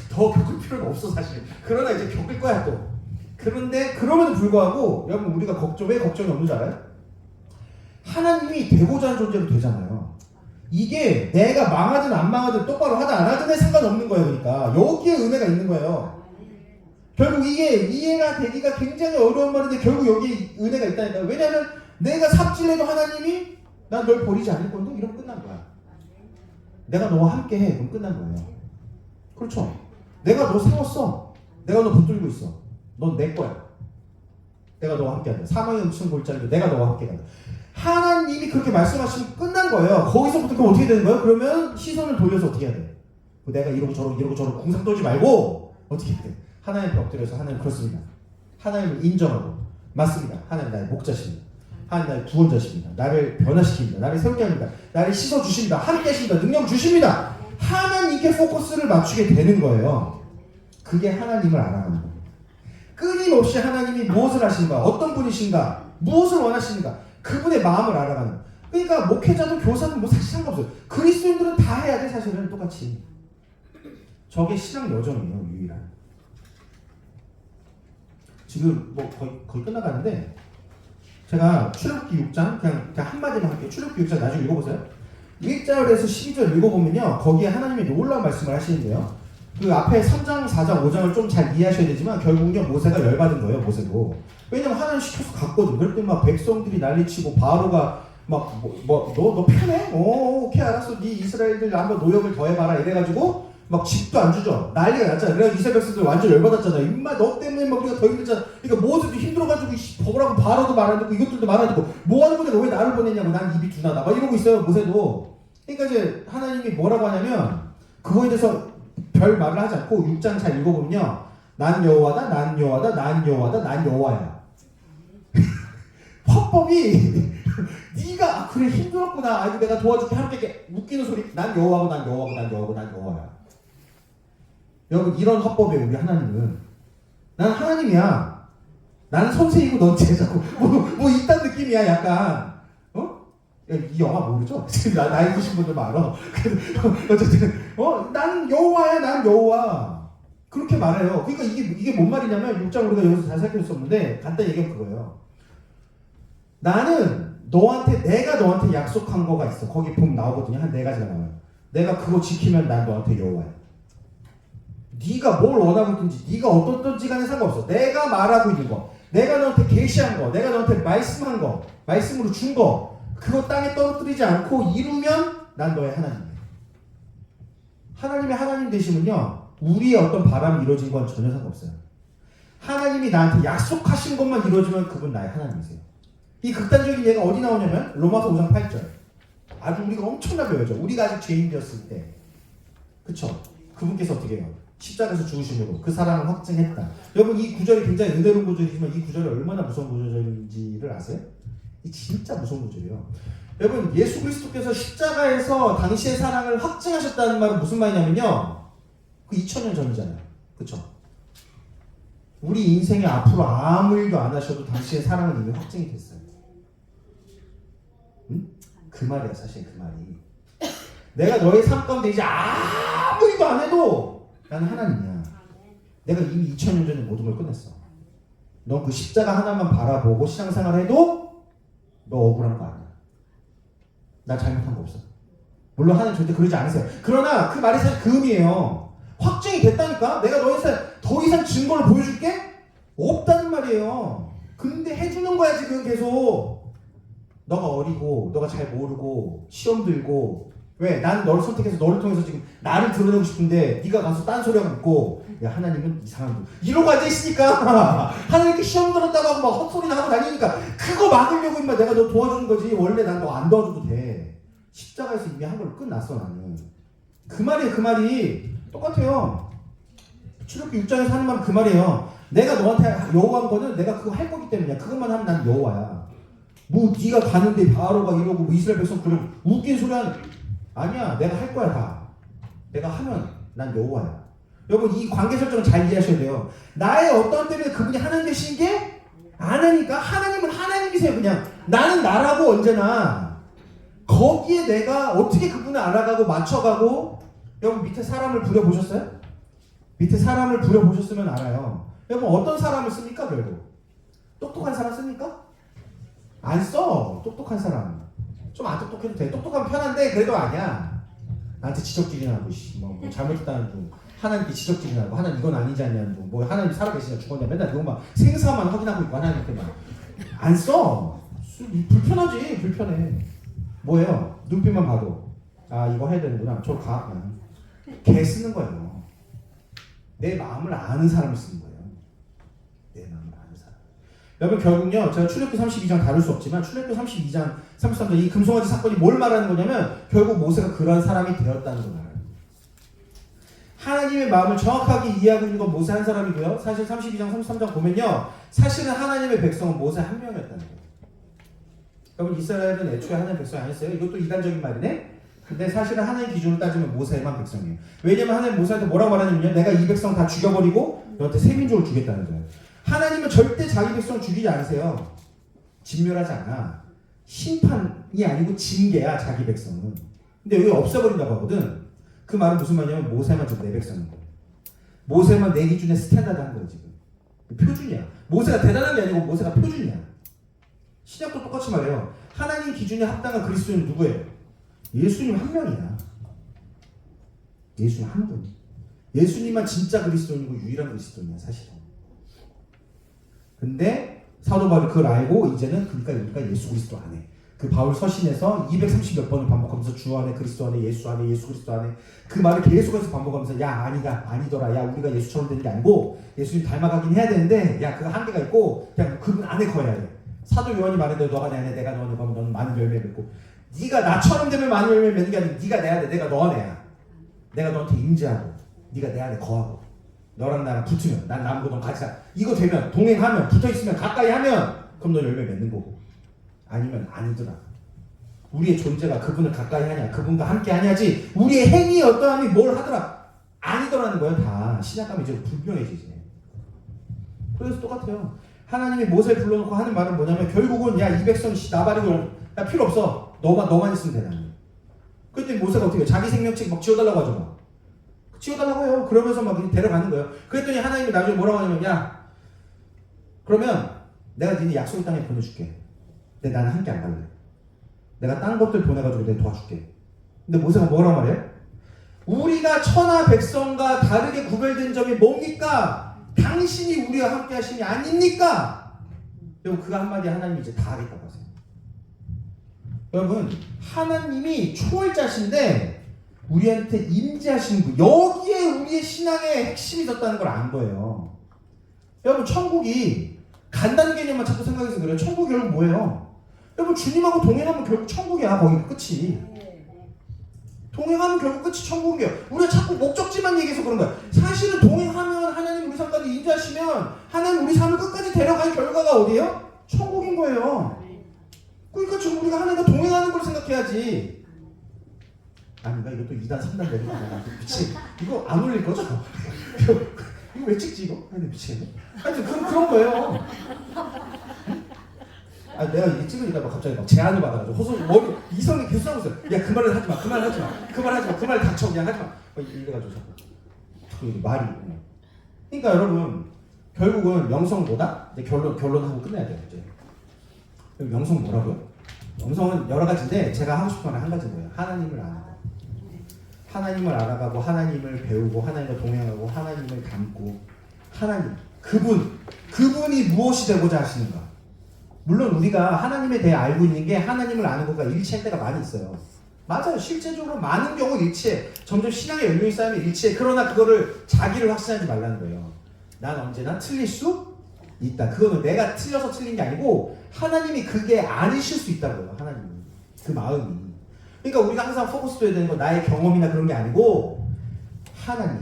더 겪을 필요가 없어 사실. 그러나 이제 겪을 거야 또. 그런데 그럼에도 불구하고 여러분 우리가 왜 걱정이 없는 줄 알아요? 하나님이 되고자 하는 존재로 되잖아요. 이게 내가 망하든 안 망하든 똑바로 하든 안 하든에 상관없는 거예요. 그러니까 여기에 은혜가 있는 거예요. 결국 이게 이해가 되기가 굉장히 어려운 말인데 결국 여기에 은혜가 있다니까요. 왜냐하면 내가 삽질해도 하나님이 난 널 버리지 않을 건데 이러면 끝난 거야. 내가 너와 함께 해. 그럼 끝난 거예요. 그렇죠? 내가 너 세웠어. 내가 너 붙들고 있어. 넌 내 거야. 내가 너와 함께 한다. 사망의 음침 골짜기도 내가 너와 함께 한다. 하나님이 그렇게 말씀하시면 끝난 거예요. 거기서부터 그럼 어떻게 되는 거예요? 그러면 시선을 돌려서 어떻게 해야 돼? 내가 이러고 저러고 궁상 떨지 말고 어떻게 해야 돼? 하나님 벽 들여서 하나님 그렇습니다. 하나님을 인정하고 맞습니다. 하나님 나의 목자십니다. 하나님 나의 구원자십니다. 나를 변화시킵니다. 나를 세우게 합니다. 나를 씻어주십니다. 함께 하십니다. 능력 주십니다. 하나님께 포커스를 맞추게 되는 거예요. 그게 하나님을 알아가는 겁니다. 끊임없이 하나님이 무엇을 하신가, 어떤 분이신가, 무엇을 원하시는가 그분의 마음을 알아가는. 그러니까 목회자도 교사도 뭐 사실 상관없어요. 그리스도인들은 다 해야 돼 사실은 똑같이. 저게 신앙 여정이에요. 유일한. 지금 뭐 거의 끝나가는데 제가 출애굽기 6장 그냥 한마디만 할게요. 출애굽기 6장 나중에 읽어보세요. 1절에서 12절 읽어보면요 거기에 하나님이 놀라운 말씀을 하시는데요 그 앞에 3장, 4장, 5장을 좀 잘 이해하셔야 되지만 결국은 모세가 열받은 거예요. 모세도. 왜냐면 하나님 시켜서 갔거든. 그럴 때 막 백성들이 난리치고 바로가 막 너 편해? 오케이 알았어. 네 이스라엘들 한번 노역을 더해봐라 이래가지고 막 집도 안 주죠. 난리가 났잖아. 그래가지고 이스라엘 백성들 완전 열받았잖아. 임마 너 때문에 막 우리가 더 힘들잖아. 그러니까 모세도 힘들어가지고 버라고 바로도 말 안 듣고 이것들도 말 안 듣고 뭐 하는 건데 너 왜 나를 보냈냐고. 난 입이 둔하다 막 이러고 있어요. 모세도. 그러니까 이제 하나님이 뭐라고 하냐면 그거에 대해서 별 말을 하지 않고 6장 잘 읽어보면요 난 여호와다 난 여호와다 난 여호와다 난 여호와야. 화법이 네가 그래 힘들었구나 아이고 내가 도와줄게 함께 웃기는 소리. 난 여호와고 난 여호와고 난 여호와고 난 여호와야. 여러분 이런 화법이에요. 우리 하나님은. 난 하나님이야. 나는 선생이고 넌 제자고 뭐 이딴 느낌이야 약간. 이 영화 모르죠? 지금 나이 드신 분들 많아. 어쨌든 난 여호와야 난 여호와 그렇게 말해요. 그러니까 이게 뭔 말이냐면 6장 우리가 여기서 잘 살필 수 없는데 간단히 얘기하면 그거예요. 나는 내가 너한테 약속한 거가 있어. 거기 보면 나오거든요. 한 4가지가 나와요. 내가 그거 지키면 난 너한테 여호와야. 네가 뭘 원하고 있든지 네가 어떻든지 간에 상관없어. 내가 말하고 있는 거 내가 너한테 계시한 거 내가 너한테 말씀한 거 말씀으로 준 거 그거 땅에 떨어뜨리지 않고 이루면 난 너의 하나님이야. 하나님의 하나님 되시면요 우리의 어떤 바람이 이루어진 건 전혀 상관없어요. 하나님이 나한테 약속하신 것만 이루어지면 그분 나의 하나님이세요. 이 극단적인 예가 어디 나오냐면 로마서 5장 8절. 아주 우리가 엄청나게 배우죠. 우리가 아직 죄인이었을 때 그쵸? 그분께서 어떻게 해요? 십자가에서 죽으심으로 그 사랑을 확증했다. 여러분 이 구절이 굉장히 은혜로운 구절이지만 이 구절이 얼마나 무서운 구절인지를 아세요? 이 진짜 무서운 구절이에요. 여러분 예수 그리스도께서 십자가에서 당시의 사랑을 확증하셨다는 말은 무슨 말이냐면요. 그 2000년 전이잖아요. 그렇죠? 우리 인생에 앞으로 아무 일도 안 하셔도 당시의 사랑은 이미 확증이 됐어요. 응? 그 말이야 사실 그 말이. 내가 너의 삶 가운데 이제 아무 일도 안 해도 나는 하나님이야. 내가 이미 2000년 전에 모든 걸 끝냈어. 너 그 십자가 하나만 바라보고 신앙생활 해도 너 억울한 거 아니야. 나 잘못한 거 없어. 물론 하나님 절대 그러지 않으세요. 그러나 그 말이 사실 그 의미예요. 확정이 됐다니까? 내가 너한테 더 이상 증거를 보여줄게? 없다는 말이에요. 근데 해주는 거야 지금 계속. 너가 어리고 너가 잘 모르고 시험 들고 왜? 나는 너를 선택해서 너를 통해서 지금 나를 드러내고 싶은데 네가 가서 딴소리하고 있고 야 하나님은 이상한 분 이러고 앉아있으니까 하나님께 시험 들었다고 하고 막 헛소리나 하고 다니니까 그거 막으려고 임마 내가 너 도와주는 거지. 원래 난 너 안 도와줘도 돼. 십자가에서 이미 한 걸 끝났어 나는. 그 말이에요. 그 말이 똑같아요. 출애굽기 6장에서 하는 말은 그 말이에요. 내가 너한테 여호와한 거는 내가 그거 할 거기 때문이야. 그것만 하면 난 여호와야. 뭐 네가 가는데 바로가 이러고 뭐 이스라엘 백성 그러고 웃긴 소리 하는 아니야. 내가 할 거야 다. 내가 하면 난 여호와야. 여러분 이 관계 설정을 잘 이해하셔야 돼요. 나의 어떤 때문에 그분이 하나님 되신 게 안 하니까 하나님은 하나님이세요. 그냥 나는 나라고 언제나 거기에 내가 어떻게 그분을 알아가고 맞춰가고. 여러분 밑에 사람을 부려보셨어요? 밑에 사람을 부려보셨으면 알아요. 여러분 어떤 사람을 씁니까 결국? 똑똑한 사람 씁니까? 안 써. 똑똑한 사람. 좀 안 똑똑해도 돼. 똑똑하면 편한데 그래도 아니야. 나한테 지적질이나고 뭐 잘못했다는 둥 하나님께 지적질이나고 하나님 이건 아니지 않냐는 둥 뭐 하나님 살아계시냐 죽었냐 맨날 그거 막 생사만 확인하고 있고 하나님한테 막 안 써. 불편하지. 불편해. 뭐예요? 눈빛만 봐도 아 이거 해야 되는구나. 저 가. 그냥 개 쓰는 거예요. 내 마음을 아는 사람을 쓰는 거예요. 내 마음을 아는 사람. 여러분 결국요 제가 출애굽기 32장 다룰 수 없지만 출애굽기 32장 33장 이 금송아지 사건이 뭘 말하는 거냐면 결국 모세가 그런 사람이 되었다는 걸 말해요. 하나님의 마음을 정확하게 이해하고 있는 건 모세 한 사람이고요. 사실 32장 33장 보면요 사실은 하나님의 백성은 모세 한 명이었다는 거예요. 여러분 이스라엘은 애초에 하나님의 백성이 아니었어요. 이것도 이단적인 말이네. 근데 사실은 하나님 기준으로 따지면 모세만 백성이에요. 왜냐면 하나님 모세한테 뭐라고 말하냐면요 내가 이 백성 다 죽여버리고 너한테 새 민족을 주겠다는 거예요. 하나님은 절대 자기 백성 죽이지 않으세요. 진멸하지 않아. 심판이 아니고 징계야 자기 백성은. 근데 여기 없애버린다고 하거든. 그 말은 무슨 말이냐면 모세만 지금 내 백성인 거야. 모세만 내 기준에 스탠다드 한 거야 지금. 표준이야. 모세가 대단한 게 아니고 모세가 표준이야. 신약도 똑같이 말해요. 하나님 기준에 합당한 그리스도는 누구예요? 예수님 한 명이야. 예수님 한 분. 예수님만 진짜 그리스도인이고 유일한 그리스도인이야 사실은. 근데 사도 바울이 그걸 알고 이제는 그러니까 우리가 예수 그리스도 안에 그 바울 서신에서 230몇 번을 반복하면서 주 안에 그리스도 안에 예수 그리스도 안에 그 말을 계속해서 반복하면서 야 아니더라. 야 우리가 예수처럼 되는 게 아니고 예수님 닮아가긴 해야 되는데 야 그거 한계가 있고 그냥 그분 안에 거야 돼. 사도 요한이 말했는데 너가 내 안에 내가 너 안에 가면 너는 많은 열매 맺고 네가 나처럼 되면 많은 열매 맺는 게 아니고 네가 내 안에 내가 너 안에야. 내가 너한테 임재하고 네가 내 안에 거하고 너랑 나랑 붙으면 난 남고 넌 같이 이거 되면 동행하면 붙어있으면 가까이 하면 그럼 너 열매 맺는 거고 아니면 아니더라. 우리의 존재가 그분을 가까이 하냐 그분과 함께 하냐지 우리의 행위 어떠함이 뭘 하더라 아니더라는 거예요. 다 신약 가면 이제 분명해지지. 그래서 똑같아요. 하나님이 모세를 불러놓고 하는 말은 뭐냐면 결국은 야 이 백성 나 버리고 나 필요 없어. 너만 있으면 되나. 그랬더니 모세가 어떻게 해요? 자기 생명책 막 지워달라고 하죠. 막. 지워달라고 해요. 그러면서 막 데려가는 거예요. 그랬더니 하나님이 나중에 뭐라고 하냐면 야 그러면 내가 니네 약속의 땅에 보내줄게. 근데 나는 함께 안 갈래. 내가 딴 것들 보내가지고 내가 도와줄게. 근데 모세가 뭐라고 말해요? 우리가 천하 백성과 다르게 구별된 점이 뭡니까? 당신이 우리와 함께 하심이 아닙니까? 여러분 그 한마디에 하나님이 이제 다 하겠다고 하세요. 여러분 하나님이 초월자신데 우리한테 임재하시는 분 여기에 우리의 신앙의 핵심이 있었다는 걸 안 거예요. 여러분 천국이 간다는 개념만 자꾸 생각해서 그래요. 천국이 결국 뭐예요? 여러분 주님하고 동행하면 결국 천국이야. 거기 끝이. 동행하면 결국 끝이 천국이에요. 우리가 자꾸 목적지만 얘기해서 그런 거야. 사실은 동행하면 하나님 우리 삶까지 임재하시면 하나님 우리 삶을 끝까지 데려갈 결과가 어디예요? 천국인 거예요. 그러니까 지금 우리가 하나님과 동행하는 걸 생각해야지. 아닌가? 이것도 2단 3단 되는 거 아니야? 미치. 이거 안 올릴 거죠? 이거 왜 찍지 이거? 아니 미치겠네. 하여튼 그런 거예요. 아 내가 이게 찍으니까 막 갑자기 막 제안을 받아가지고 머리 이성이 계속 하고 있어요. 야 그 말을 하지 마, 그 말 하지 마, 그 말 하지 마, 그 말 닥쳐 그냥 하지 마. 이래가지고 자꾸 말이. 그러니까 여러분 결국은 영성보다 이제 결론하고 끝내야 돼요. 이제 영성 뭐라고요? 영성은 여러 가지인데 제가 하고 싶은 건 한 가지 뭐예요? 하나님을 아는 거. 하나님을 알아가고 하나님을 배우고 하나님과 동행하고 하나님을 닮고 하나님 그분이 무엇이 되고자 하시는가. 물론 우리가 하나님에 대해 알고 있는 게 하나님을 아는 것과 일치할 때가 많이 있어요. 맞아요. 실제적으로 많은 경우 일치해. 점점 신앙의 연륜이 쌓이면 일치해. 그러나 그거를 자기를 확신하지 말라는 거예요. 난 언제나 틀릴 수 있다. 그거는 내가 틀려서 틀린 게 아니고 하나님이 그게 아니실 수 있다고요. 하나님이. 그 마음이. 그러니까 우리가 항상 포커스돼야 되는 건 나의 경험이나 그런 게 아니고 하나님.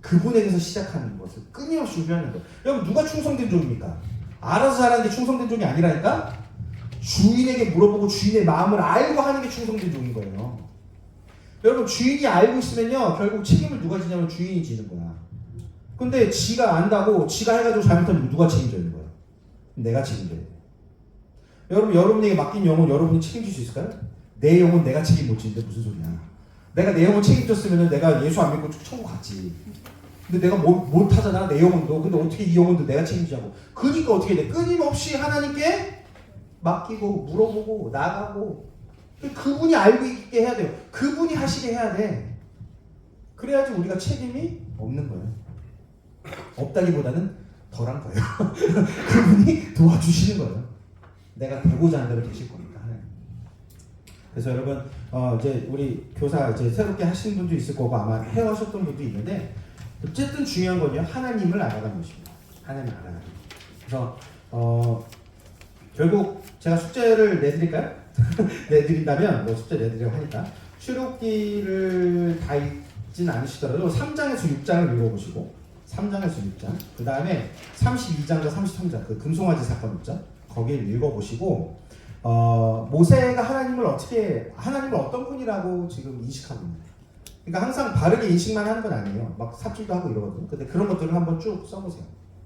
그분에게서 시작하는 것을 끊임없이 유지하는 것. 여러분 누가 충성된 종입니까? 알아서 잘하는 게 충성된 종이 아니라니까? 주인에게 물어보고 주인의 마음을 알고 하는 게 충성된 종인 거예요. 여러분 주인이 알고 있으면요 결국 책임을 누가 지냐면 주인이 지는 거야. 근데 지가 안다고 지가 해가지고 잘못하면 누가 책임져야 되는 거야? 내가 책임져야 돼. 여러분 여러분에게 맡긴 영혼 여러분이 책임질 수 있을까요? 내 영혼 내가 책임 못 지는데 무슨 소리야. 내가 내 영혼 책임졌으면 내가 예수 안 믿고 천국 갔지. 근데 내가 못하잖아 내 영혼도. 근데 어떻게 이 영혼도 내가 책임지냐고. 그러니까 어떻게 돼? 끊임없이 하나님께 맡기고 물어보고 나가고 그분이 알고 있게 해야 돼요. 그분이 하시게 해야 돼. 그래야지 우리가 책임이 없는 거예요. 없다기보다는 덜한 거예요. 그분이 도와주시는 거예요. 내가 되고자 하는 대로 되실 겁니다. 그래서 여러분 이제 우리 교사 이제 새롭게 하신 분도 있을 거고 아마 해오셨던 분도 있는데 어쨌든 중요한 건요 하나님을 알아가는 것입니다. 하나님을 알아가는 것. 그래서 결국 제가 숙제를 내드릴까요? 내드린다면 뭐 숙제 내드리려고 하니까 출애굽기를 다 읽진 않으시더라도 3장에서 6장을 읽어보시고 3장에서 6장 그 다음에 32장과 33장 그 금송아지 사건 있죠? 거기를 읽어보시고 모세가 하나님을 어떤 분이라고 지금 인식하고 있나요? 그러니까 항상 바르게 인식만 하는 건 아니에요. 막 삽질도 하고 이러거든요. 근데 그런 것들을 한번 쭉 써보세요.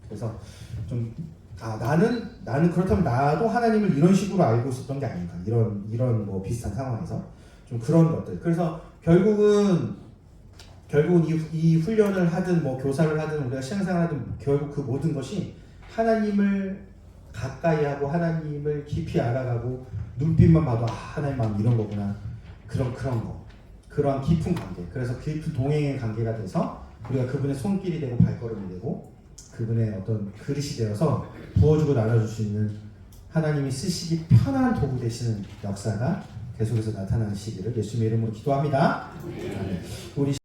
그래서 좀 나는 그렇다면 나도 하나님을 이런 식으로 알고 있었던 게 아닌가. 이런 뭐 비슷한 상황에서 좀 그런 것들. 그래서 결국은 이 훈련을 하든 뭐 교사를 하든 우리가 신앙생활을 하든 결국 그 모든 것이 하나님을 가까이 하고 하나님을 깊이 알아가고 눈빛만 봐도 하나님 마음 이런 거구나. 그런 거. 그러한 깊은 관계. 그래서 깊은 동행의 관계가 돼서 우리가 그분의 손길이 되고 발걸음이 되고 그분의 어떤 그릇이 되어서 부어주고 나눠줄 수 있는 하나님이 쓰시기 편한 도구 되시는 역사가 계속해서 나타나시기를 예수님의 이름으로 기도합니다. 우리